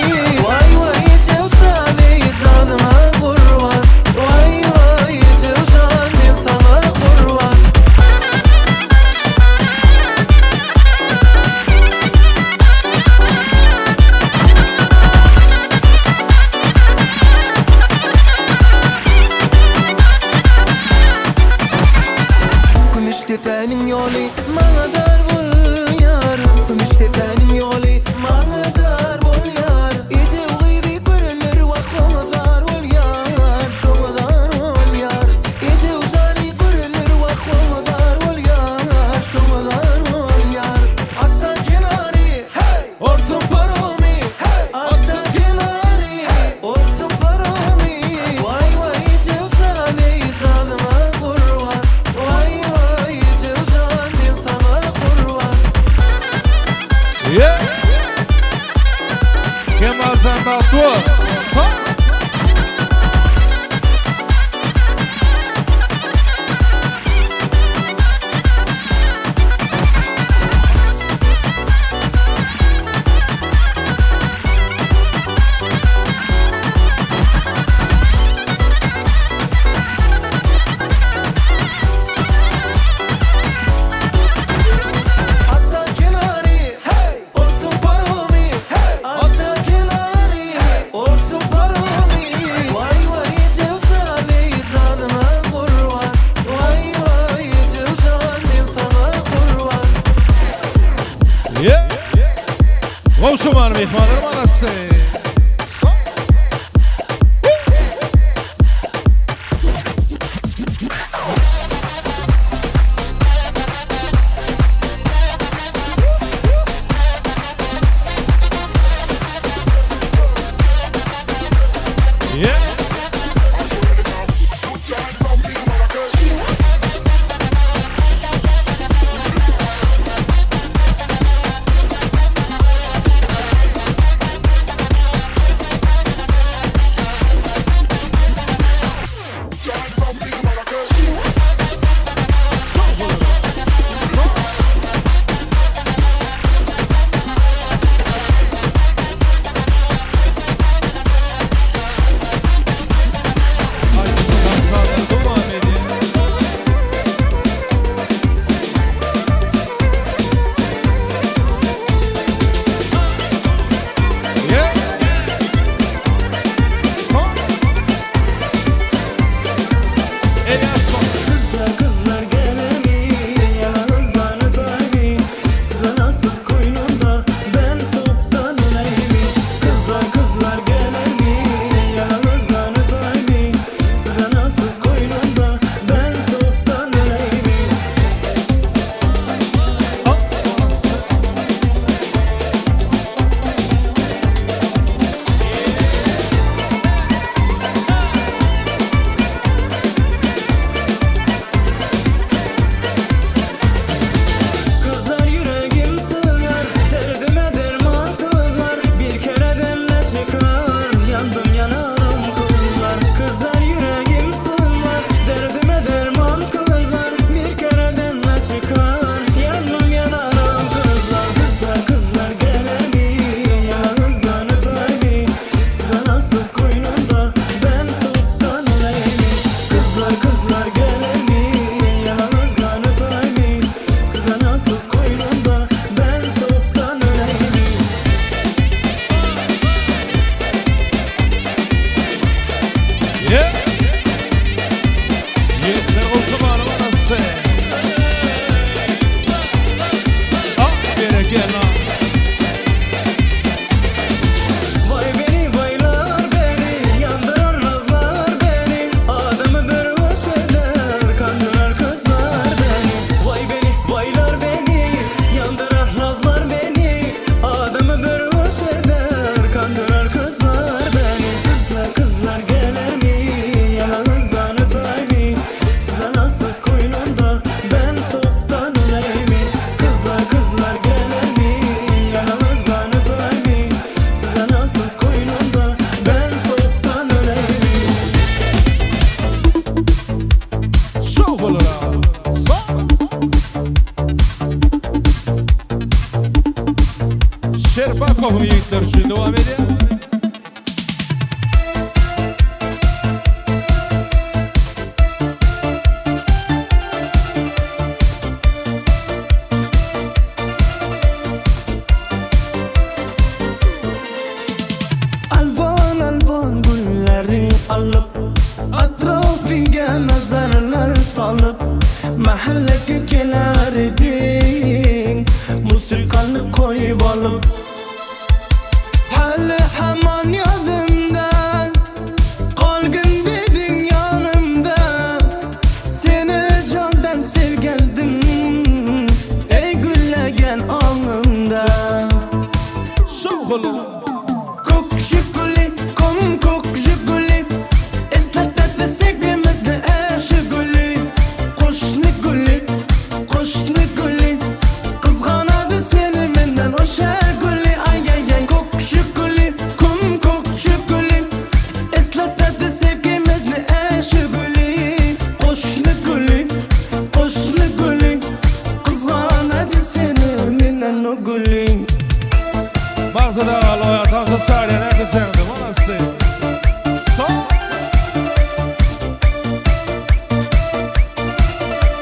Vay vay cevsani canıma kurban. Vay vay cevsani sana kurban. Gümüştefenin yolu bana dar bol yar. Gümüştefenin yolu bana dar bol yar. İzi uydu görünür vakfına dar bol yar. Şova dar bol yar. İzi uzanı görünür vakfına dar bol yar. Şova dar bol yar. Hatta kenarı hey olsun paromi hey. Hatta kenarı hey olsun paromi. Vay vay cevsani canıma kurban. Vay vay cevsani sana kurban. Yeah. Kemal Zandatlı. Sağ. Hatta kenarı hey olsun paromi hey. Hatta kenarı hey olsun paromi. Vay vay cevsani canıma kurban. Vay vay cevsani sana kurban. Yeah. Komşular mehmanlarım anası. Sağ. Yeah. Kızlar kızlar gelir mi? Yanınızdan öper mi? Size nasıl koynumda ben soğuktan öleyim mi? Yeah. Yeter olsun bana anası. Ah berekela. Vay beni baylar beni, yandırar nazlar beni, adamı bir hoş eder, kandırar kızlar beni. Vay beni baylar beni, yandırar nazlar beni, adamı bir hoş eder, kandırar kızlar beni. Kızlar kızlar gelir mi? Yanınızdan öper mi? Size nasıl koynumda ben soğuktan öleyim mi? Kızlar kızlar gelir mi? Yanınızdan öper mi? Size nasıl koynumda ben soğuktan öleyim mi? Şov olur ha. Sağ. Şerbakov'un yiğitler için devam ediyor. Alban alban güllerin alıp atrafıga nazarlar salıp mahallege kelar edin musiqani koyup alıp hali hamon yodimdan qolgin deding yonimda seni jondan sevgandim ey gullagan ongimda Şov olur. Kok jiguli, kok jiguli, eslatadi sevgimizni shiguli. Qo'shni guli, qizg'anadi seni mendan o'sha guli. Ay ay ay, kok jiguli, kok jiguli, eslatadi sevgimizni shiguli. Qo'shni guli, qizg'anadi seni mendan o guli. Mağazada aloya tanrı sariye ne kızardı manası. Sağ.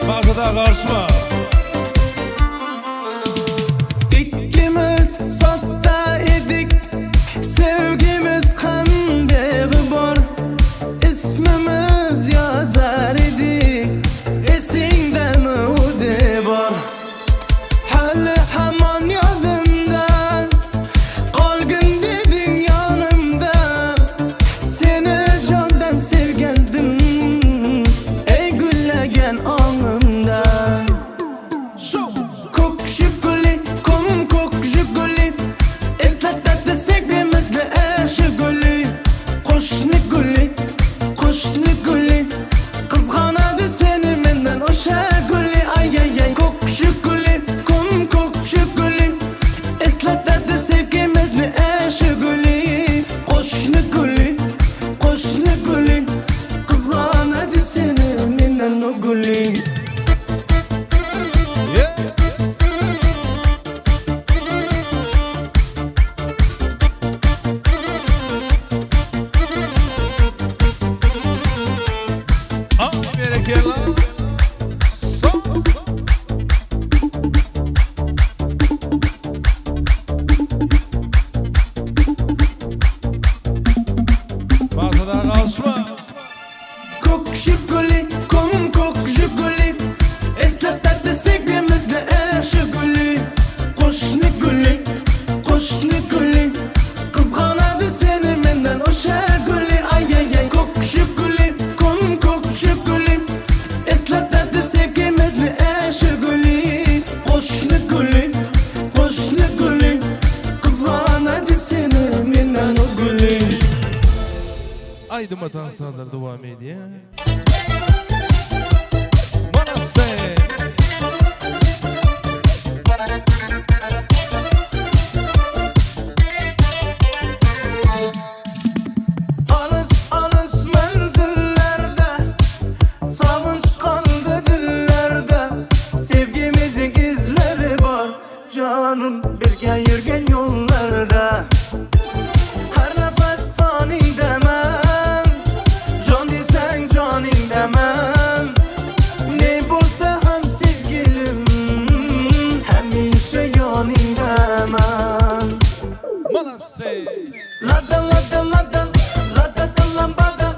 Mağazada karşıma. İkimiz satta edik, sevgimiz kambeği var. İsmimiz yazar idik, esinde mi de var. Hali hamon yodimdan, qolgin deding yonimda, seni jondan sevgandim, ey gullagan ongimda. Kok jiguli, kok jiguli, eslatadi sevgimizni shiguli. Qo'shni guli, qizg'anadi seni mendan o'sha guli. Ay ay ay, kok jiguli, kok jiguli, eslatadi sevgimizni shiguli. Qo'shni guli, qizg'anadi seni mendan o guli. Yeah. Ah berekela. Sağ. Mağazada karşıma. Kok jiguli, kok jiguli, eslatadi sevgimizni shiguli. Qo'shni guli, qizg'anadi seni mendan o'sha guli. Ay ay ay, kok jiguli, eslatadi sevgimizni shiguli. Qo'shni guli, qizg'anadi seni mendan o guli. Haydi vatan sağlar devam ediyor. Manası. Alış menzillerde, savunç kaldı dillerde. Sevgimizin izleri var, canım birge yürgen yollarda. Her nefes sanin demem, can desen canin demem. demem. Ne bulsa hem sevgilim, hemşe yanındamam. Manasay. Lada lada lada, lada da lambada.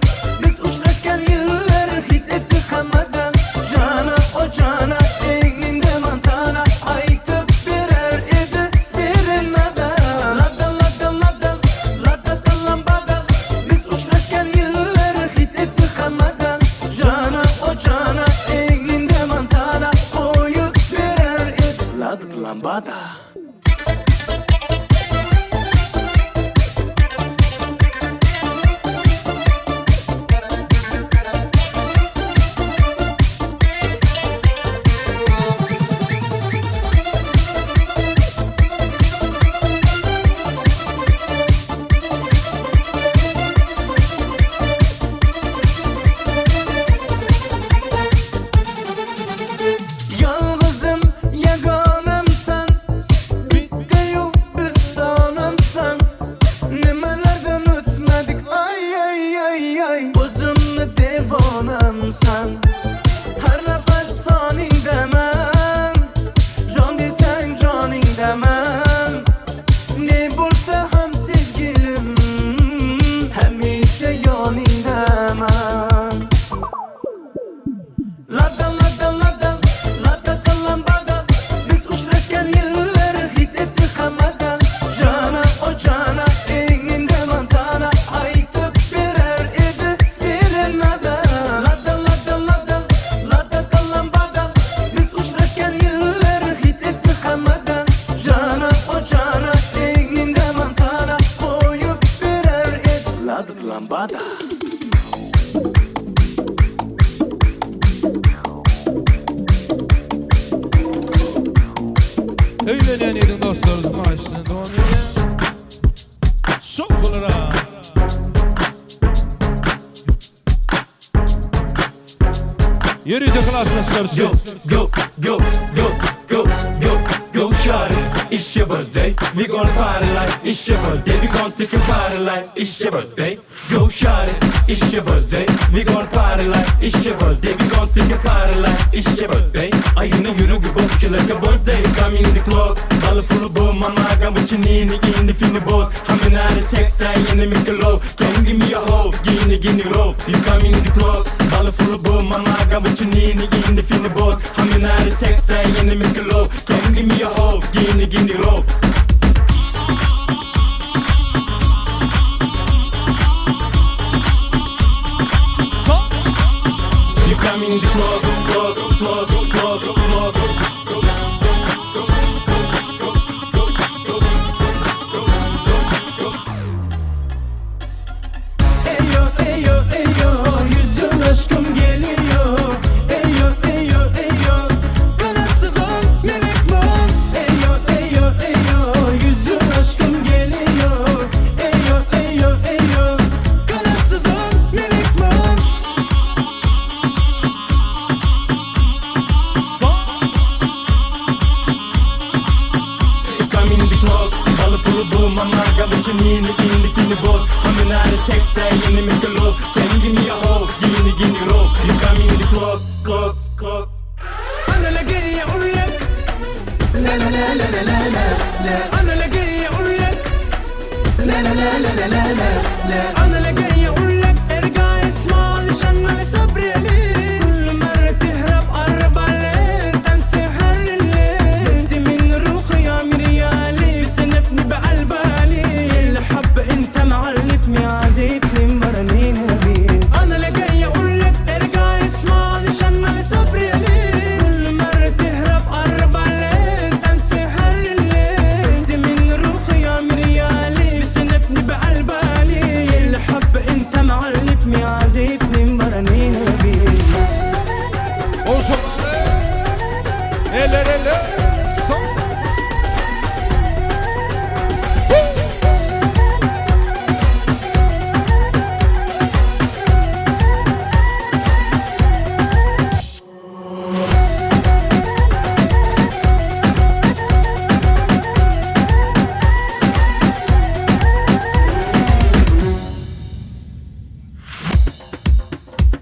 Biz uçraşken yıllar hit ettik hamadan. Cana o cana, eninde mantana. Aytıp birer idi serenada. Lada lada lada, lada da lambada. Biz uçraşken yıllar hit ettik hamadan. Cana o cana, eninde mantana. Koyup birer idi lada da lambada. Yalnızım yaganemsen, bitti yok bir tanemsen. Nemelerden ötmedik ay ay ay ay. Gözümde devanemsen. Her nefes sanin demem. Can desen canin demem. Ne bulsa hem sevgilim, hemşe yanin demem. Lada lada lada, lada da lambada. Biz uçraşken yıllar hit ettik hamadan. Cana o cana, eninde mantana. Aytıp birer idi serenada. Lada lada lada, lada da lambada. Biz uçraşken yıllar hit ettik hamadan. Cana o cana, eninde mantana. Koyup birer idi lada da lambada. Öyleleyen yerin dostlarımız maaşına devam ediyor. Çok bulura. Yürüdü klasına sorusu. Go, go, go, go, go, go, go, shawty. It's your birthday, we gonna party like it's your birthday. We gonna take a party like it's your birthday. Go, shawty. It's your birthday, we gonna party like it's your birthday. We gonna take a party like it's your birthday. Ayını yürü gibi boşçu like a birthday. Come in the club, balı full boom. I'm not gonna put your knee in the finny boat. I'm in the sex, I in the make a low. Can you give me a hoe, give me low. You come in the club, balı full boom. I'm not gonna put your knee in the finny boat. I'm in the sex, I in the make a low. Can you give me a hoe, give me low. You come in the club, club, club, club, club. Eyo, eyo, eyo, yüzün aşkım geliyor. Eyo, eyo, eyo, kanatsız ol, melek mi ol? Eyo, eyo, eyo, yüzün aşkım geliyor. Eyo, eyo, eyo, kanatsız ol, melek mi ol? Come in the club, balı full boom. I'm not gonna put your knee in the finny boat. I'm in the sex, I in the make a low. Can you give me a hoe, give me low. You come in the club, club, club. أنا لقي أقول لك لا لا لا لا لا لا لا لا. أنا لقي أقول لك لا لا لا لا لا لا لا لا. أنا لقي أقول لك ارجع اسمع علشان على صبري قليل. كل مرة تهرب قرب عليك أنسى حل الليل. دي من روحي يا مريالي سنبني بقلب عليل. اللي حب أنت معلتني عزيتني مرنين هبيل. أنا لقي أقول لك ارجع اسمع علشان على صبري قليل. كل مرة تهرب قرب عليك أنسى حل الليل. دي من روحي يا مريالي سنبني بقلب عليل. اللي حب أنت معلتني عزيتني مرنين هبيل. Olsun. Eller eller. Son.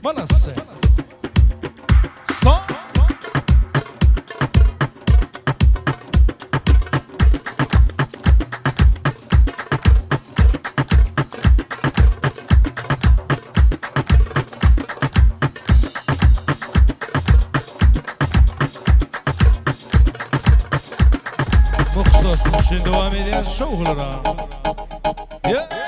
Manasay. için devam eden şovlara. Yeah.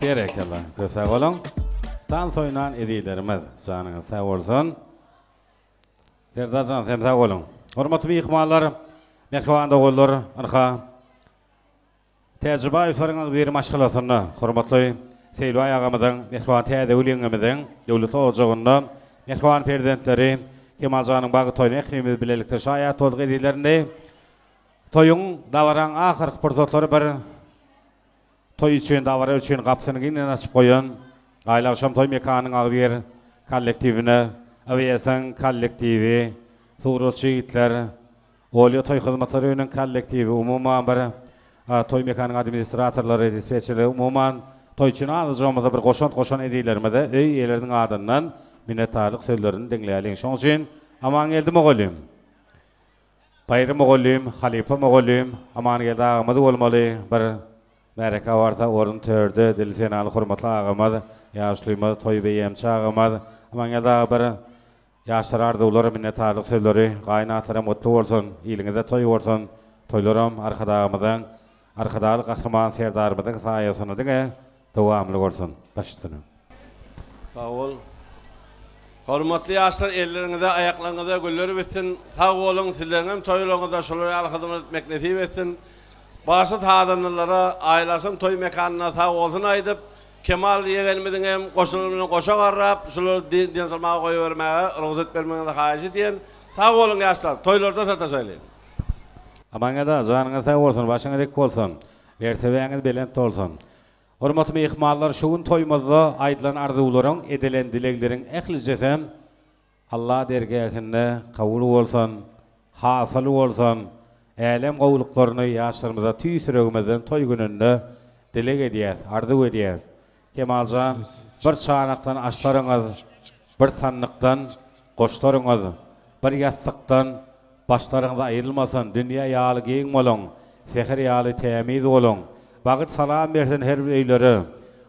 Berekeler. Köse olun. Dans oynan edilerimiz. Canınız sağ olsun. Derdacan hem sağ olun. Hormatly mehmanlar, mehman dogullar, anha. Tecrübe üferiniz bir maşgalatyny, hormatly Seylbay agamyzyň, mehman täze ulyňymyzyň döwlet ojagynda mehman prezidentleri Kemaljanyň bagy toýuny eklimiz bilelikde şaýat tolgy edilerinde toýuň dawaraň ahyrky pursatlary bir toy üçin dawara üçin gapsyny ginen açyp goýan Aýla akşam toy mekanyň agdyr kollektivine, Aviasan kollektivi, Tuğrulçy ýigitler, Olya toy hyzmatlarynyň kollektivi umumyň bir toy mekanyň administratorlary, dispetçerleri umumyň toyçyny azyjamyza bir goşan edilermede öý ýerleriň adyndan minnetdarlyk sözlerini dinleýäliň. Şoň üçin aman geldi mogollym. Bayram mogollym, halifa mogollym, aman geldi agamy bolmaly bir Mereka warda orun törde dilsenaly hormatly agamy, ýaşlymy toy beýemçi agamy, aman geldi bir ýaşlar ardylar minnetdarlyk sözleri, gaýnatlara mutlu bolsun, ýylyňyzda toy bolsun, toylaram arkadaýymyzyň arkadalyk gahraman serdarymyzyň saýasyny diňe dowamly bolsun. Başladyk. Sağ ol. Hormatly ýaşlar, ellerinize, ayaklarınıza gülleri bitsin. Sağ olun, sizlerin toylarınızda şolary alhydymyz etmek nesip etsin. Başyt hadanlara, aýlasyn toy mekanyna sağ olsun aýdyp, Kemal ýegenimizin hem goşulmagyny goşa garrap, şolar din salmagy goýbermäge ruhsat bermeňizi haýyş edýän. Sağ olun ýaşlar, toylarda sataşaýlar. Amaňa da janyňyz sag bolsun, başyňyz dek bolsun. Bersebeňiz belent bolsun. Hormatly mehmanlar, şu gün toýmazda aýdylan arzuwlaryň, edilen dilekleriň ählisem Allah dergähinde kabul bolsun, hasyl bolsun. Elem gowluklaryny ýaşlarymyza tüýsüregimizden toy gününde dilek edýär, arzuw edýär. Kemaljan, bir çanakdan aşlaryňyz, bir sannykdan goşlaryňyz, bir ýastykdan başlaryňyz aýrylmasyn, dünýä ýaly geň bolan, seher ýaly tämiz bolan. Bagyt salam bersin her bir öýlere,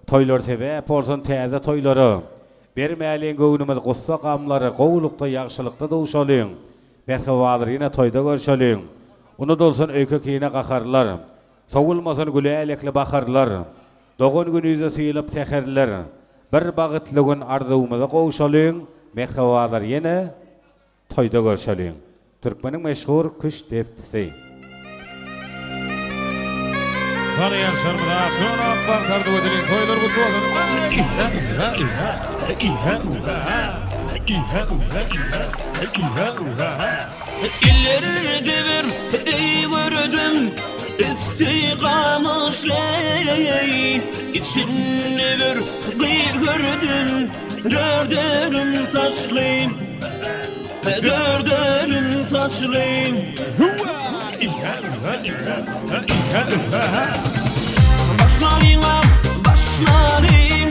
toýlar sebäp bolsun täze toýlary. Bermälen göwnümiz gussa gamlary, gowlukda ýagşylykda dowşalyň. Berhewazır ýene toýda görşalyň. Onu dolsun öykü kiyine kakarlar. Soğulmasın gülelekli bakarlar. Doğun günüzü sıyılıp seherler. Bir bağıtlığın arzuğumuza koğuşalyň. Mehrevalar yine toyda görşalyň. Türkmenin meşhur kış deftisi. Tanıyan şarmıda kıyonak baktardı ödülün toylar kutlu olsun. İlleri devir ey gördüm istiqamışley içinde bir gıyr gördüm dördörüm saçlıyım dördörüm saçlıyım başlarım başlarım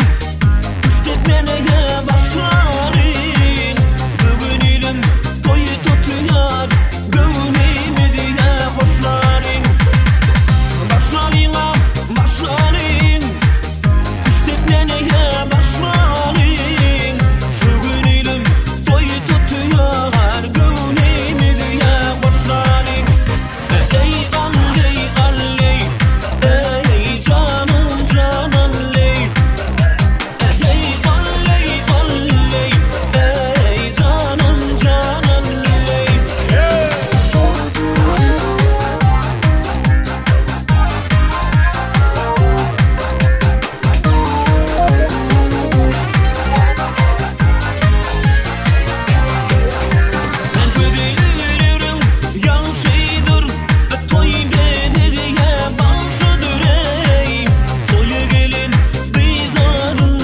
üstetmeneye başlarım bugün ilim toyu tutuyor gönlümü diye hoşlarım başlarım başlarım üstetmeneye başlarım bugün ilim toyu tutuyor gönlümü diye hoşlarım ey galley galley ey canım canım ley ey galley galley ey canım canım ley ben güdülürüm yansıdır toy bederiye bağışıdır ey toyu gelin bizarım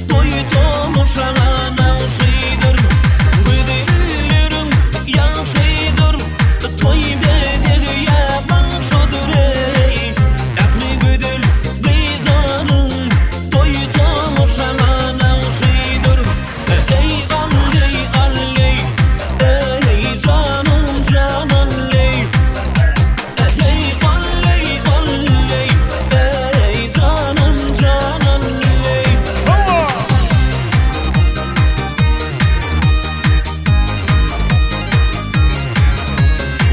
toyu tomuşana nansıdır güdülürüm yansıdır toy bederiye bağışıdır ey aklı güdül bizarım toyu tomuşana nansıdır ey galley galley ey canım canım ley ey galley galley ey canım canım ley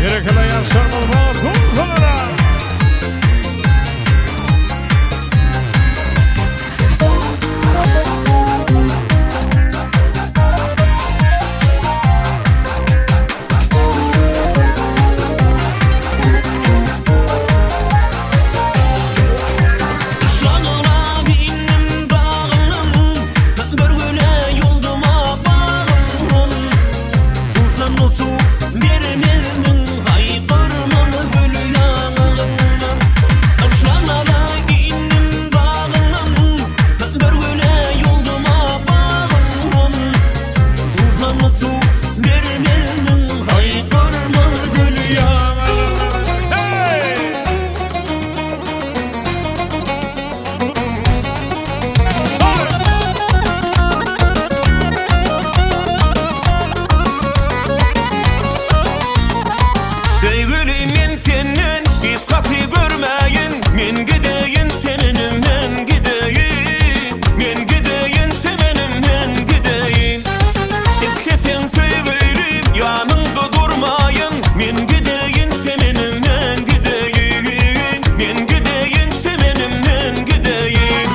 Gerekli yaşlarımızda kullanıra. Şanına bindim bağlım bir güne yolduma bağlım Tuzan su vermezmin haykırmalı gülü yanağımdan Şanına bindim bağlım bir güne yolduma bağlım Tuzan su vermezmin haykırmalı gülü yanağımdan Sevgilim men senden hiç katı görmeyin Men gideyin seninimden gideyin Men gideyin sevenimden gideyin İskesen sevgilim yanında durmayın Men gideyin seninimden gideyin Men gideyin sevenimden gideyin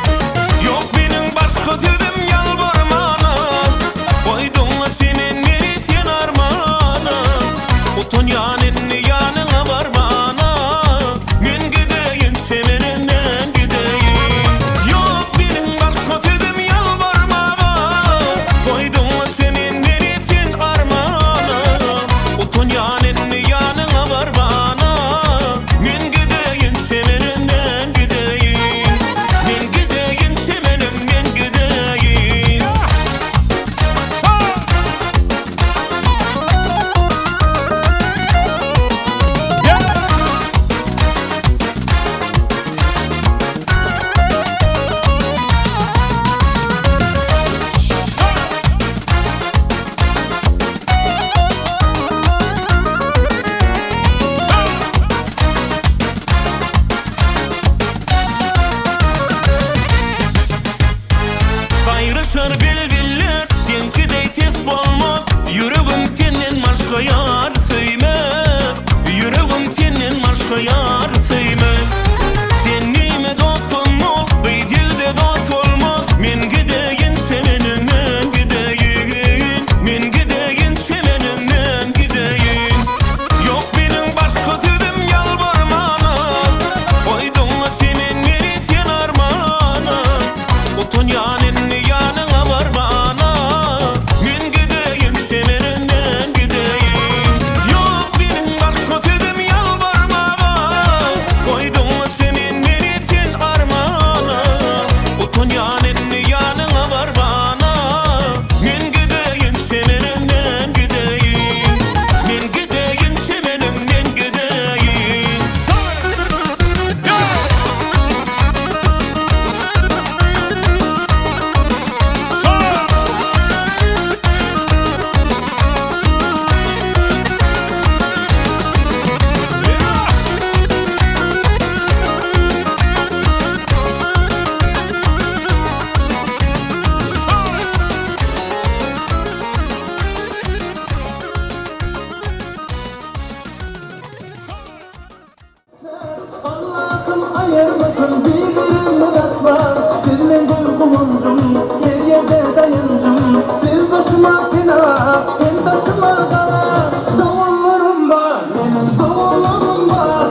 Allah'ım ayırmasın birbirimi atlar. Siz mendil kuluncum, her yerde dayıncım. Siz başıma kina, ben taşıma kala. Doğullarım var, benim doğullarım var.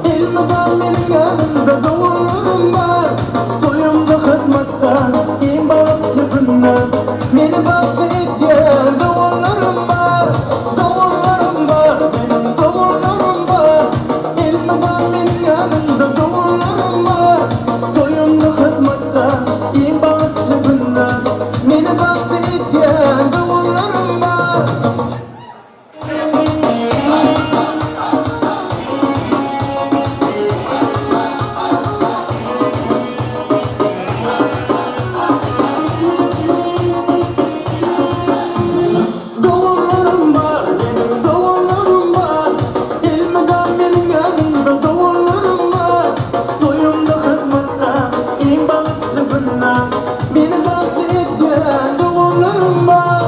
İlmiden benim yanımda doğullarım var. Toyumda hizmetler, kim bağımlı günler. Beni baktı etken doğullarım var. Doğullarım var, benim doğullarım var. İlmiden benim yanımda doğullarım var. Toyumda hizmetler, kim bağımlı günler. Beni baktı etken doğullarım var. Doğullarım var, benim doğullarım var. İlmiden benim yanımda doğullarım var. Toyumda hizmetler, kim bağımlı günler. Beni baktı etken doğullarım var.